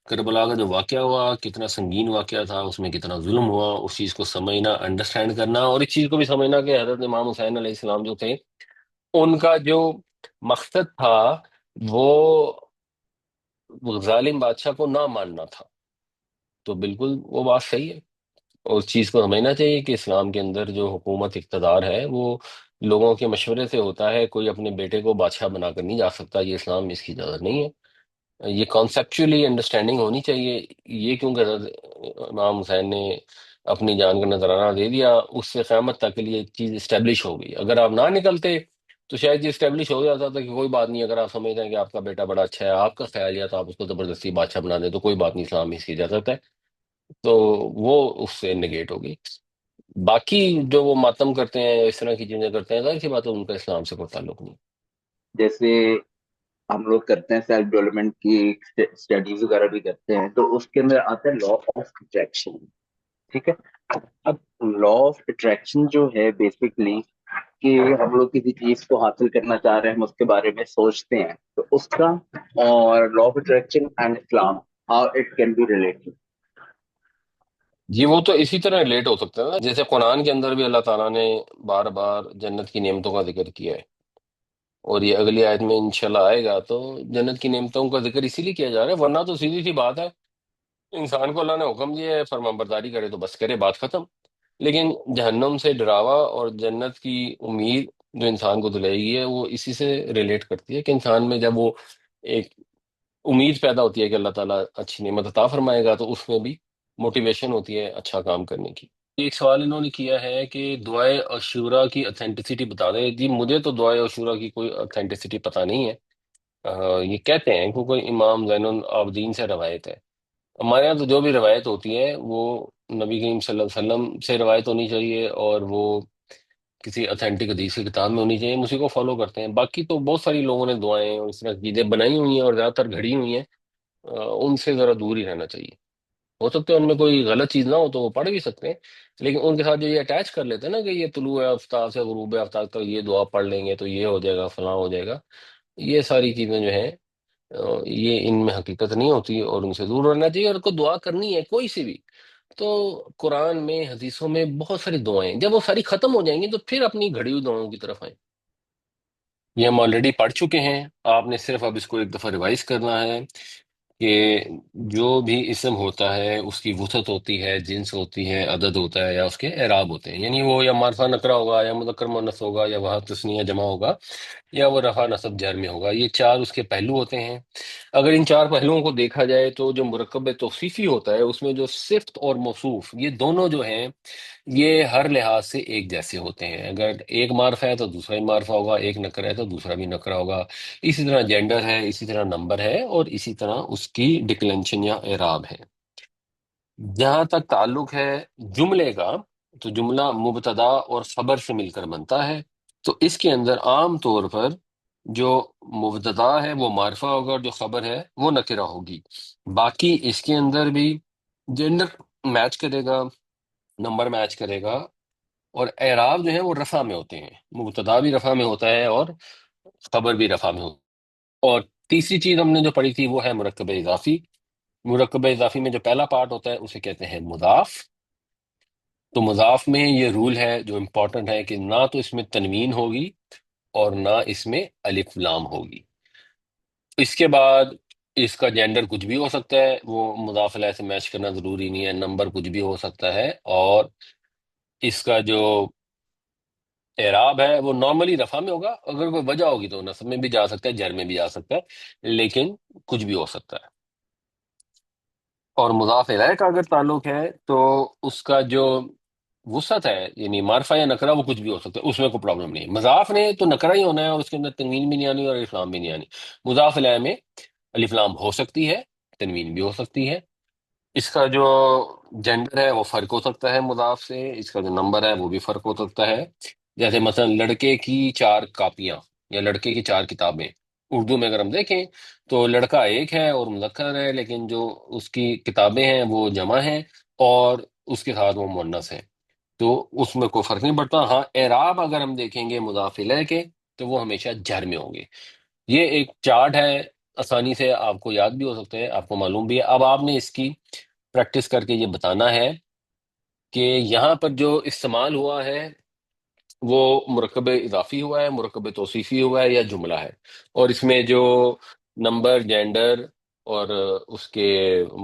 کربلا کا جو واقعہ ہوا کتنا سنگین واقعہ تھا، اس میں کتنا ظلم ہوا، اس چیز کو سمجھنا، انڈرسٹینڈ کرنا، اور اس چیز کو بھی سمجھنا کہ حضرت امام حسین علیہ السلام جو تھے ان کا جو مقصد تھا وہ ظالم بادشاہ کو نہ ماننا تھا، تو بالکل وہ بات صحیح ہے۔ اور اس چیز کو سمجھنا چاہیے کہ اسلام کے اندر جو حکومت اقتدار ہے وہ لوگوں کے مشورے سے ہوتا ہے، کوئی اپنے بیٹے کو بادشاہ بنا کر نہیں جا سکتا، یہ اسلام میں اس کی اجازت نہیں ہے۔ یہ کانسیپچولی انڈرسٹینڈنگ ہونی چاہیے۔ یہ کیونکہ حضرت امام حسین نے اپنی جان کا نذرانہ دے دیا، اس سے قیامت تک کے لیے ایک چیز اسٹیبلش ہو گئی۔ اگر آپ نہ نکلتے تو شاید یہ اسٹیبلش ہو جاتا تھا کہ کوئی بات نہیں، اگر آپ سمجھتے ہیں کہ آپ کا بیٹا بڑا اچھا ہے، آپ کا خیال یا تو آپ اس کو زبردستی بادشاہ بنا دیں تو کوئی بات نہیں، اسلام میں اس کی اجازت ہے۔ تو وہ اس سے نگیٹ ہوگی۔ باقی جو وہ ماتم کرتے ہیں، اس طرح کی چیزیں کرتے ہیں، ظاہر سی بات ہے ان کا اسلام سے کوئی تعلق نہیں۔ جیسے ہم لوگ کرتے ہیں سیلف ڈیولپمنٹ کی اسٹڈیز وغیرہ بھی کرتے ہیں، تو اس کے اندر آتا ہے لا آف اٹریکشن، ٹھیک ہے؟ اب لا آف اٹریکشن جو ہے بیسکلی کہ ہم لوگ کسی چیز کو حاصل کرنا چاہ رہے ہیں، ہم اس کے بارے میں سوچتے ہیں، تو اس کا اور law of attraction and Islam, how it can be related? جی وہ تو اسی طرح ریلیٹ ہو سکتا ہے نا، جیسے قرآن کے اندر بھی اللہ تعالیٰ نے بار بار جنت کی نعمتوں کا ذکر کیا ہے، اور یہ اگلی آیت میں انشاءاللہ آئے گا، تو جنت کی نعمتوں کا ذکر اسی لیے کیا جا رہا ہے، ورنہ تو سیدھی سی بات ہے، انسان کو اللہ نے حکم دیا ہے فرمان برداری کرے تو بس کرے، بات ختم۔ لیکن جہنم سے ڈراوا اور جنت کی امید جو انسان کو دلائے گی ہے وہ اسی سے ریلیٹ کرتی ہے کہ انسان میں جب وہ ایک امید پیدا ہوتی ہے کہ اللہ تعالیٰ اچھی نعمت عطا فرمائے گا، تو اس میں بھی موٹیویشن ہوتی ہے اچھا کام کرنے کی۔ ایک سوال انہوں نے کیا ہے کہ دعائے عاشورہ کی اتھینٹسٹی بتا دیں۔ جی مجھے تو دعائے عاشورہ کی کوئی اتھینٹسٹی پتہ نہیں ہے، یہ کہتے ہیں کہ کوئی امام زین العابدین سے روایت ہے۔ ہمارے یہاں تو جو بھی روایت ہوتی ہے وہ نبی کریم صلی اللہ علیہ وسلم سے روایت ہونی چاہیے، اور وہ کسی اتھینٹک حدیث کی کتاب میں ہونی چاہیے، ہم اسی کو فالو کرتے ہیں۔ باقی تو بہت ساری لوگوں نے دعائیں اور اس طرح کی چیزیں بنائی ہوئی ہیں اور زیادہ تر گھڑی ہوئی ہیں، ان سے ذرا دور ہی رہنا چاہیے۔ ہو سکتا ہے ان میں کوئی غلط چیز نہ ہو تو وہ پڑھ بھی سکتے ہیں، لیکن ان کے ساتھ جو یہ اٹیچ کر لیتے ہیں نا کہ یہ طلوع آفتاب سے غروب آفتاب تک یہ دعا پڑھ لیں گے تو یہ ہو جائے گا، فلاں ہو جائے گا، یہ ساری چیزیں جو ہیں یہ ان میں حقیقت نہیں ہوتی، اور ان سے دور رہنا چاہیے۔ اور کو دعا کرنی ہے کوئی سی بھی، تو قرآن میں حدیثوں میں بہت ساری دعائیں ہیں، جب وہ ساری ختم ہو جائیں گی تو پھر اپنی گھڑی ہوئی دعاؤں کی طرف آئیں۔ یہ ہم آلریڈی پڑھ چکے ہیں، آپ نے صرف اب اس کو ایک دفعہ ریوائز کرنا ہے۔ کہ جو بھی اسم ہوتا ہے اس کی وسعت ہوتی ہے، جنس ہوتی ہے، عدد ہوتا ہے، یا اس کے اعراب ہوتے ہیں، یعنی وہ یا معرفہ نکرہ ہوگا، یا مذکر مؤنث ہوگا، یا وہاں تثنیہ جمع ہوگا، یا وہ رفع نصب جر میں ہوگا۔ یہ چار اس کے پہلو ہوتے ہیں۔ اگر ان چار پہلوؤں کو دیکھا جائے تو جو مرکب توصیفی ہوتا ہے اس میں جو صفت اور موصوف، یہ دونوں جو ہیں یہ ہر لحاظ سے ایک جیسے ہوتے ہیں۔ اگر ایک معرفہ ہے تو دوسرا بھی معرفہ ہوگا، ایک نکرہ ہے تو دوسرا بھی نکرہ ہوگا، اسی طرح جینڈر ہے، اسی طرح نمبر ہے، اور اسی طرح اس کی ڈکلنشن یا اعراب ہے۔ جہاں تک تعلق ہے جملے کا، تو جملہ مبتدا اور خبر سے مل کر بنتا ہے، تو اس کے اندر عام طور پر جو مبتدا ہے وہ معرفہ ہوگا، اور جو خبر ہے وہ نکرہ ہوگی۔ باقی اس کے اندر بھی جینڈر میچ کرے گا، نمبر میچ کرے گا، اور اعراب جو ہے وہ رفع میں ہوتے ہیں، مبتدا بھی رفع میں ہوتا ہے اور خبر بھی رفع میں ہوتا ہے۔ اور تیسری چیز ہم نے جو پڑھی تھی وہ ہے مرکب اضافی۔ مرکب اضافی میں جو پہلا پارٹ ہوتا ہے اسے کہتے ہیں مضاف۔ تو مضاف میں یہ رول ہے جو امپورٹنٹ ہے کہ نہ تو اس میں تنوین ہوگی اور نہ اس میں الف لام ہوگی۔ اس کے بعد اس کا جینڈر کچھ بھی ہو سکتا ہے، وہ مضاف الیہ سے میچ کرنا ضروری نہیں ہے، نمبر کچھ بھی ہو سکتا ہے، اور اس کا جو اعراب ہے وہ نارملی رفع میں ہوگا، اگر کوئی وجہ ہوگی تو نصب میں بھی جا سکتا ہے، جر میں بھی جا سکتا ہے، لیکن کچھ بھی ہو سکتا ہے۔ اور مضاف الیہ کا اگر تعلق ہے تو اس کا جو وسعت ہے، یعنی معرفہ یا نکرہ، وہ کچھ بھی ہو سکتا ہے، اس میں کوئی پرابلم نہیں ہے۔ مضاف نے تو نکرہ ہی ہونا ہے، اور اس کے اندر تنوین بھی نہیں آنی اور الف لام بھی نہیں آنی۔ مضاف الیہ میں الف لام ہو سکتی ہے، تنوین بھی ہو سکتی ہے۔ اس کا جو جینڈر ہے وہ فرق ہو سکتا ہے مضاف سے، اس کا جو نمبر ہے وہ بھی فرق ہو سکتا ہے۔ جیسے مثلا لڑکے کی 4 کاپیاں یا لڑکے کی 4 کتابیں، اردو میں اگر ہم دیکھیں تو لڑکا ایک ہے اور مذکر ہے، لیکن جو اس کی کتابیں ہیں وہ جمع ہیں، اور اس کے ساتھ وہ مؤنث ہیں، تو اس میں کوئی فرق نہیں پڑتا۔ ہاں اعراب اگر ہم دیکھیں گے مضاف الیہ کے تو وہ ہمیشہ جر میں ہوں گے۔ یہ ایک چارٹ ہے، آسانی سے آپ کو یاد بھی ہو سکتے ہیں، آپ کو معلوم بھی ہے۔ اب آپ نے اس کی پریکٹس کر کے یہ بتانا ہے کہ یہاں پر جو استعمال ہوا ہے وہ مرکب اضافی ہوا ہے، مرکب توصیفی ہوا ہے، یا جملہ ہے، اور اس میں جو نمبر، جینڈر، اور اس کے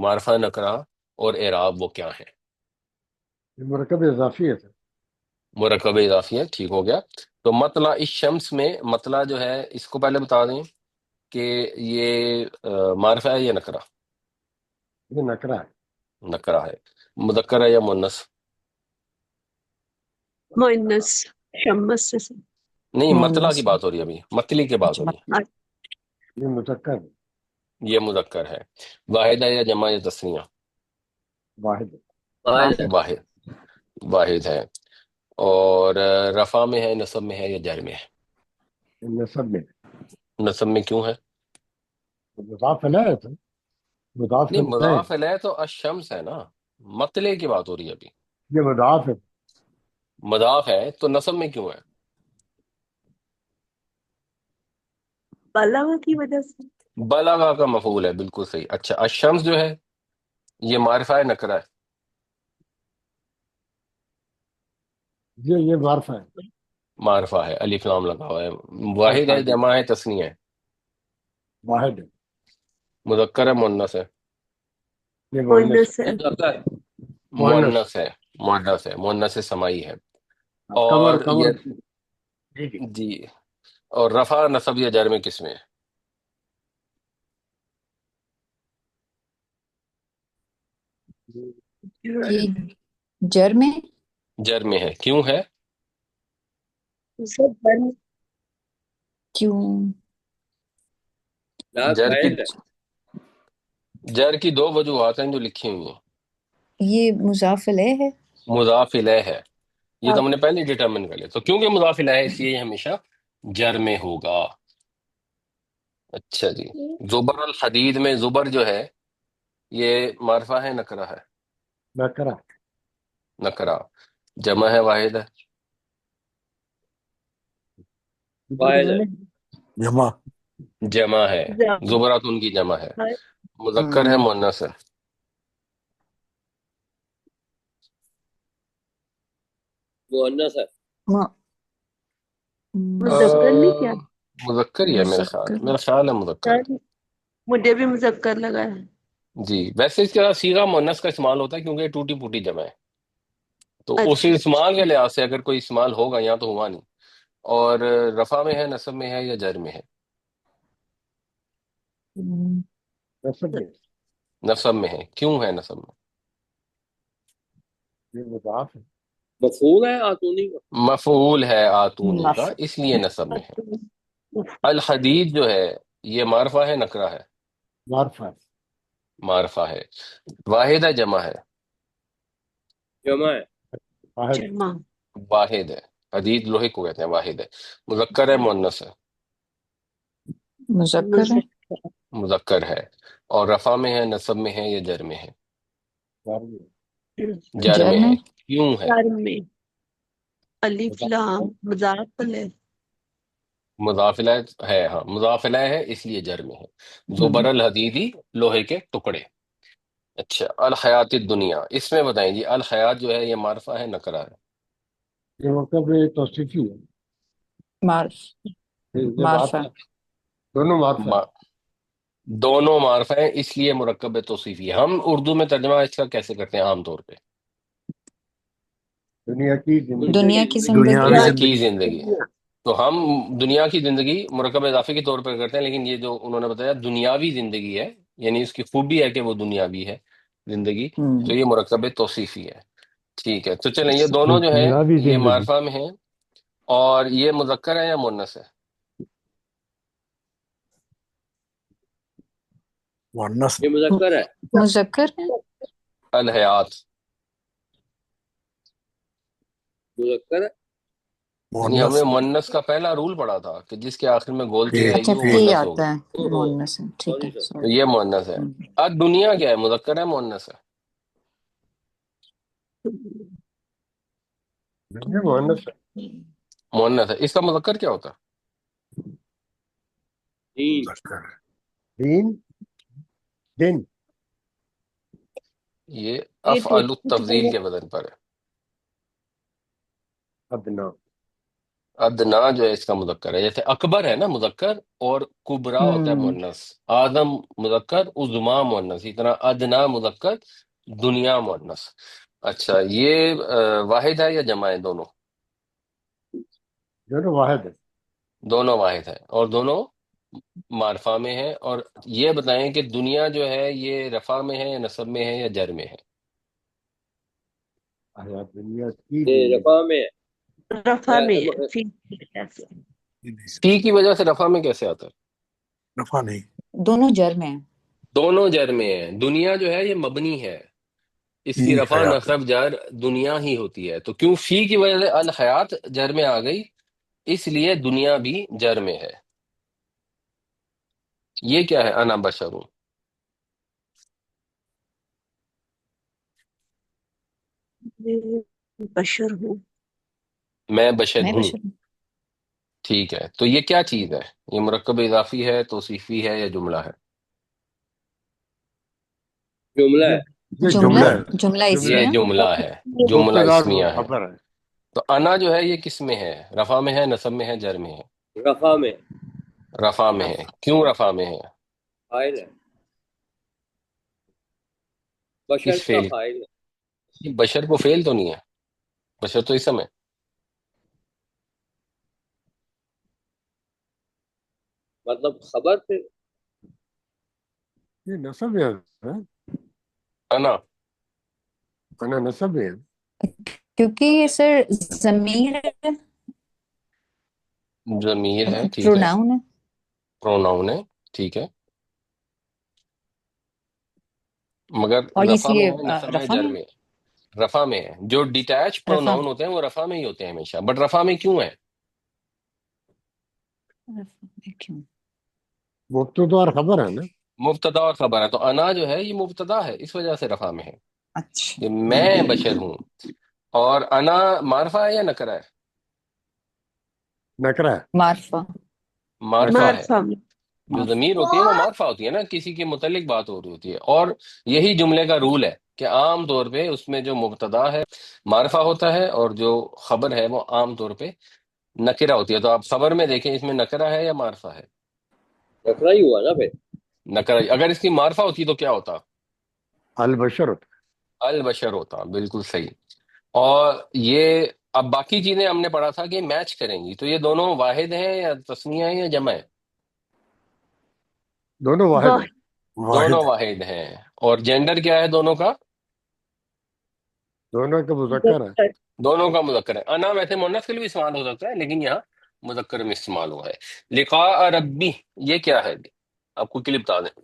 معرفہ نکرہ اور اعراب وہ کیا ہے۔ یہ مرکب اضافی ہے سر۔ مرکب اضافی ہے، ٹھیک ہو گیا۔ تو مطلع الشمس میں مطلع جو ہے اس کو پہلے بتا دیں کہ یہ معرفہ ہے یا نکرہ؟ یہ نکرا ہے۔ نکرہ ہے۔ مذکر ہے یا مؤنث؟ مؤنث، شمس سے نہیں، مطلع کی مونس بات ہو رہی ہے، ابھی مطلع کی بات اچھا ہو رہی ہے۔ یہ مذکر ہے۔ یہ مذکر ہے۔ واحد ہے یا جمع یا تثنیہ؟ واحد ہے۔ واحد واحد، واحد ہے۔ اور رفع میں ہے، نصب میں ہے، یا جر میں ہے؟ یہ نسب میں نصب میں کیوں ہے؟ مضاف الیہ ہے سر، مضاف نہیں، الیہ ہے۔ مضاف الیہ تو الشمس ہے نا، مطلع کی بات ہو رہی ہے ابھی۔ یہ مضاف ہے۔ مضاف ہے تو نصب میں کیوں ہے؟ بلغ کی وجہ سے۔ بلغہ کا مفعول ہے، بالکل صحیح۔ اچھا، الشمس جو ہے یہ معرفہ ہے، نکرہ ہے؟ یہ معرفہ ہے۔ معرفہ ہے، الف لام لگا ہوا ہے۔ اور واحد ہے، شادی جمع ہے، تثنیہ ہے؟ واحد ہے۔ مذکر ہے، مؤنث ہے؟ یہ مؤنث مؤنث ہے۔ مؤنث مؤنث ہے، مؤنث ہے، مؤنث سمائی ہے۔ کمر اور کمر یہ، جی جی جی، اور رفع نصب یا جر میں کس میں ہے؟ یہ جر میں جر میں ہے، کیوں ہے؟ سب بن کیوں؟ جر کی جر کی 2 وجوہات ہیں جو لکھی ہوئی ہیں۔ یہ مضاف الیہ ہے۔ مضاف الیہ ہے، یہ تو ہم نے پہلے ڈیٹرمن کر لیا، تو کیونکہ مضاف الیہ ہے اس لیے یہ ہمیشہ جر میں ہوگا۔ اچھا جی، زبر الحدید میں زبر جو ہے یہ معرفہ ہے، نکرہ ہے؟ نکرا نکرہ۔ جمع ہے، واحد ہے؟ واحد ہے۔ جمع جمع ہے، زبرات ان کی جمع ہے۔ مذکر ہے، مؤنث ہے؟ مؤنث ہے۔ م- مذکر نہیں کیا؟ مذکر ہی ہے، میرا مذکر خیال ہے مذکر ہے۔ مجھے بھی مذکر لگا ہے۔ جی، ویسے اس کا صیغہ مؤنث کا استعمال ہوتا ہے کیونکہ یہ ٹوٹی پھوٹی جمع ہے، تو اس اچھا استعمال کے لحاظ سے اگر کوئی استعمال ہوگا یہاں تو ہوا نہیں. اور رفع میں ہے، نصب میں ہے یا جر میں ہے؟ نسب میں نصب میں ہے. کیوں ہے نصب میں؟ یہ مضاف ہے. مفعول ہے آتونی کا؟ مفعول ہے آتونی کا، مف اس لیے نصب میں ہے. الحدید جو ہے یہ معرفہ ہے نکرہ ہے؟ معرفہ ہے. معرفہ ہے. واحد ہے جمع ہے؟ جمع ہے؟ واحد جمع واحد ہے. حدید لوہے کو کہتے ہیں، واحد ہے. مذکر ہے مؤنث ہے؟ مذکر ہے. مذکر مذکر ہے. اور رفع میں ہے، نصب میں ہے یا جر میں ہے؟ جار میں جر جر میں میں. ہے. کیوں ہے؟ جر میں الف مضاف لام مضاف ہے۔ مضاف الیہ ہے، ہاں مضاف الیہ ہے اس لیے جر میں ہے. زبر ہم، الحدیدی، لوہے کے ٹکڑے. اچھا، الحیات الدنیا، اس میں بتائیں جی الحیات جو ہے یہ معرفہ ہے نکرہ ہے؟ یہ مطلب یہ توصیفی ہے. معرف یہ معرفہ. معرفہ دونوں معرفہ ہے. ما- دونوں معرفہ ہیں اس لیے مرکب توصیفی ہے. ہم اردو میں ترجمہ اس کا کیسے کرتے ہیں عام طور پہ؟ دنیا کی زندگی. دنیا کی دنیاوی زندگی. دنیا کی زندگی. زندگی. تو ہم دنیا کی زندگی مرکب اضافی کے طور پر کرتے ہیں، لیکن یہ جو انہوں نے بتایا دنیاوی زندگی ہے، یعنی اس کی خوبی ہے کہ وہ دنیاوی ہے زندگی، تو یہ مرکب توصیفی ہے. ٹھیک ہے، تو چلیں یہ دونوں جو ہیں دنیاوی یہ زندگی. معرفہ میں ہیں. اور یہ مذکر ہے یا مؤنث ہے؟ مؤنث. یہ مذکر ہے؟ مذکر ہے. الحیات. مذکر ہے؟ یعنی ہم نے مؤنث. مؤنث کا پہلا رول پڑھا تھا کہ جس کے آخر میں گولتی یہ آئے اچھا گی وہ فی مؤنث ہوگا. آتا ہے، مونس ہے. ٹھیک ہے، سوری سر۔ تو سوری. یہ مؤنث ہے. اب دنیا کیا ہے، مذکر ہے مؤنث ہے؟ یہ مؤنث ہے. مؤنث ہے. اس کا مذکر کیا ہوتا ہے؟ تین۔ مذکر. دین دن. یہ یہ افعل ٹوٹل التفضیل کے وزن پر ہے. ادنا. ادنا جو ہے اس کا مذکر ہے. جیسے اکبر ہے نا مذکر، اور کبرا ہوتا ہے ہم، مؤنث. آدم مذکر، عظما مؤنث. اسی طرح ادنا مذکر، دنیا مؤنث. اچھا، یہ واحد ہے یا جمع ہے؟ دونوں. دونوں واحد ہے. دونوں واحد ہے اور دونوں معرفہ میں ہے. اور یہ بتائیں کہ دنیا جو ہے یہ رفع میں ہے یا نصب میں ہے یا جر میں ہے؟ حیات دنیا کی یہ زندگی. رفع میں ہے رفع یا میں ہے فی ایسے۔ فی کی وجہ سے رفع میں کیسے آتا ہے؟ نفع نہیں. دونوں جر میں ہیں. دونوں جر میں ہے. دنیا جو ہے یہ مبنی ہے، اس کی فی رفع حیات. نصب جر دنیا ہی ہوتی ہے. تو کیوں فی کی وجہ سے الحیات جر میں آ گئی، اس لیے دنیا بھی جر میں ہے. یہ کیا ہے؟ انا بشر ہوں. میں بشر ہوں۔ میں بشر میں ہوں. بشر ہوں. ٹھیک ہے، تو یہ کیا چیز ہے؟ یہ مرکب اضافی ہے، توصیفی ہے یا جملہ ہے؟ جملہ یہ ہے۔ یہ جملہ. جملہ جملہ ہے. ہے. جملہ یہ اسمیہ. جملہ ہے، جملہ مبتدا اور اسمیہ ہے. خبر ہے. تو انا جو ہے یہ کس میں ہے؟ رفع میں ہے، نصب میں ہے، جر میں ہے؟ رفع میں رفع میں ہے. کیوں رفع میں ہے؟ فاعل ہے، بشر کس کا فعل؟ فاعل ہے۔ بشر کو فعل تو نہیں ہے، بشر تو اسم ہے. مطلب خبر سے یہ نسب ہے. انا انا نسب ہے. کیونکہ یہ سر ضمیر ہے، ضمیر ہے، ٹھیک ہے. پروناؤن ہے. پروناؤن ہے، ٹھیک ہے. مگر اور اس رفع میں لیے ہے، نصب میں ہے، رفع جر میں. میں ہے؟ رفع میں ہے. جو ڈیٹیچ رفع پروناؤن ہوتے ہیں وہ رفع میں ہی ہوتے ہیں ہمیشہ. بٹ رفع میں کیوں ہے؟ رفع میں کیوں؟ مبتدا اور خبر ہے نا. مبتدا اور خبر ہے. تو انا جو ہے یہ مبتدا ہے، اس وجہ سے رفع میں ہے اچھا. کہ میں بشر ہوں. اور انا معرفہ ہے یا نکرہ ہے؟ نکرا ہے. معرفہ. معرفہ ہے. معرفہ میں جو معرفہ. ضمیر ہوتی ہے وہ معرفہ ہوتی ہے نا، کسی کے متعلق بات ہو رہی ہوتی ہے. اور یہی جملے کا رول ہے کہ عام طور پہ اس میں جو مبتدا ہے معرفہ ہوتا ہے، اور جو خبر ہے وہ عام طور پہ نکرہ ہوتی ہے. تو آپ خبر میں دیکھیں اس میں نکرہ ہے یا معرفہ ہے؟ رکھنا ہی ہوا نا پھر۔ نکرہ اگر اس کی معرفہ ہوتی تو کیا ہوتا؟ البشر ہوتا البشر ہوتا، بالکل صحیح۔ اور یہ اب باقی چیزیں ہم نے پڑھا تھا کہ میچ کریں گی، تو یہ دونوں واحد ہیں یا تثنیہ ہیں یا جمع ہے؟ دونوں واحد ہیں۔ دونوں واحد ہیں۔ اور جینڈر کیا ہے دونوں کا؟ دونوں کا مذکر ہے۔ دونوں کا مذکر ہے۔ انا ویسے مؤنث کے لیے بھی استعمال ہو سکتا ہے، لیکن یہاں مذکر میں استعمال ہوا ہے۔ لقاء ربی یہ کیا ہے؟ آپ کو کلپ بتا دیں،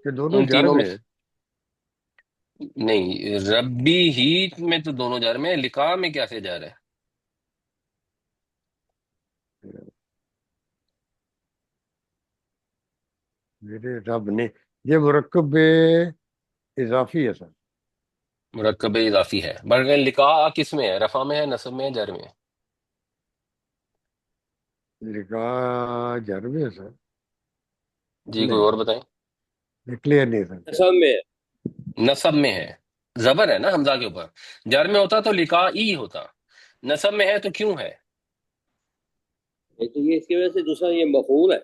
کہ دونوں ان جار تینوں میں میں ہیں۔ نہیں، ربی ہی میں تو دونوں جار میں ہے، لقاء میں کیسے جار ہے؟ میرے رب نے، یہ مرکب اضافی ہے سر۔ مرکب اضافی ہے، بلکہ لقاء کس میں ہے؟ رفع میں ہے، نصب میں ہے، جر میں ہے؟ لکھا جر میں ہے سر۔ جی کوئی نہیں، اور بتائیں۔ یہ کلیئر نہیں ہے سر۔ نسب میں ہے۔ نصب میں ہے، زبر ہے نا حمزہ کے اوپر، جر میں ہوتا تو لقائی ہوتا، نصب میں ہے تو کیوں ہے؟ ایک تو یہ اس کی وجہ سے، دوسرا یہ مفعول ہے۔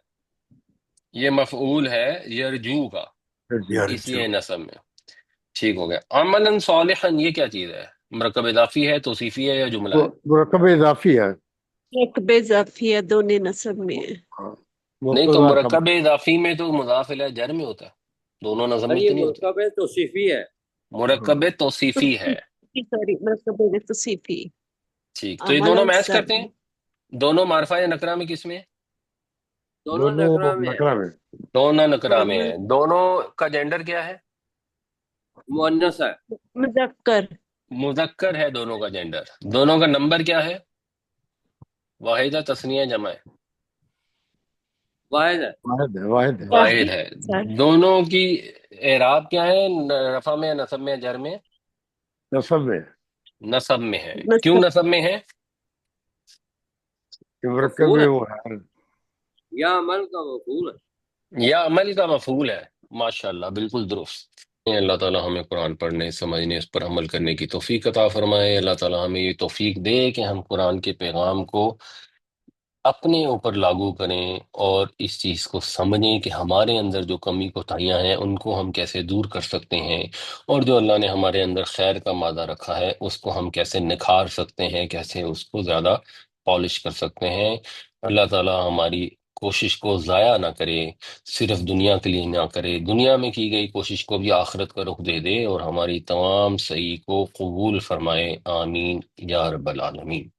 یہ مفعول ہے یرجو کا، اس لیے نصب میں۔ ٹھیک ہو گیا۔ عملا صالحا یہ کیا چیز ہے؟ مرکب اضافی ہے، توصیفی ہے یا جملہ وہ ہے؟ مرکب اضافی ہے۔ رکب اضافی ہے، دونوں نصب میں ہے۔ ہاں، نہیں تو مبتدا خبر۔ مرکب اضافی میں تو مضاف الیہ جر میں ہوتا ہے، دونوں نظم اور میں یہ تو نہیں ہوتے۔ مرکب ہے توصیفی ہے۔ مرکب توصیفی ہے۔ سوری، مرکب توصیفی۔ ٹھیک، تو یہ عمل دونوں میچ کرتے ہیں؟ صالح، دونوں معرفہ یا نکرہ میں کس میں ہے؟ دونوں دونوں نکرہ میں ہے۔ نکرہ میں۔ دونوں نکرہ میں دونوں ہے۔ دونوں کا جینڈر کیا ہے؟ مؤنث ہے۔ مذکر، مذکر ہے دونوں کا جینڈر۔ دونوں کا نمبر کیا ہے؟ واحدہ، تثنیہ، جمع ہے؟ واحد ہے۔ واحد ہے، واحد ہے۔ واحد ہے۔ سر دونوں کی اعراب کیا ہے؟ رفع میں، نصب میں، جر میں؟ نصب میں نصب میں ہے۔ کیوں نصب، نصب میں ہے؟ کہ مرکب مفعول میں ہے، وہ ہے۔ یا عمل کا مفعول ہے۔ یا عمل کا مفعول ہے۔ ماشاءاللہ، بالکل درست۔ اللہ تعالیٰ ہمیں قرآن پڑھنے، سمجھنے، اس پر عمل کرنے کی توفیق عطا فرمائے۔ اللہ تعالیٰ ہمیں یہ توفیق دے کہ ہم قرآن کے پیغام کو اپنے اوپر لاگو کریں اور اس چیز کو سمجھیں کہ ہمارے اندر جو کمی کوتاہیاں ہیں ان کو ہم کیسے دور کر سکتے ہیں، اور جو اللہ نے ہمارے اندر خیر کا مادہ رکھا ہے اس کو ہم کیسے نکھار سکتے ہیں، کیسے اس کو زیادہ پالش کر سکتے ہیں۔ اللہ تعالیٰ ہماری کوشش کو ضائع نہ کرے، صرف دنیا کے لیے نہ کرے، دنیا میں کی گئی کوشش کو بھی آخرت کا رخ دے دے، اور ہماری تمام سعی کو قبول فرمائے۔ آمین یا رب العالمین۔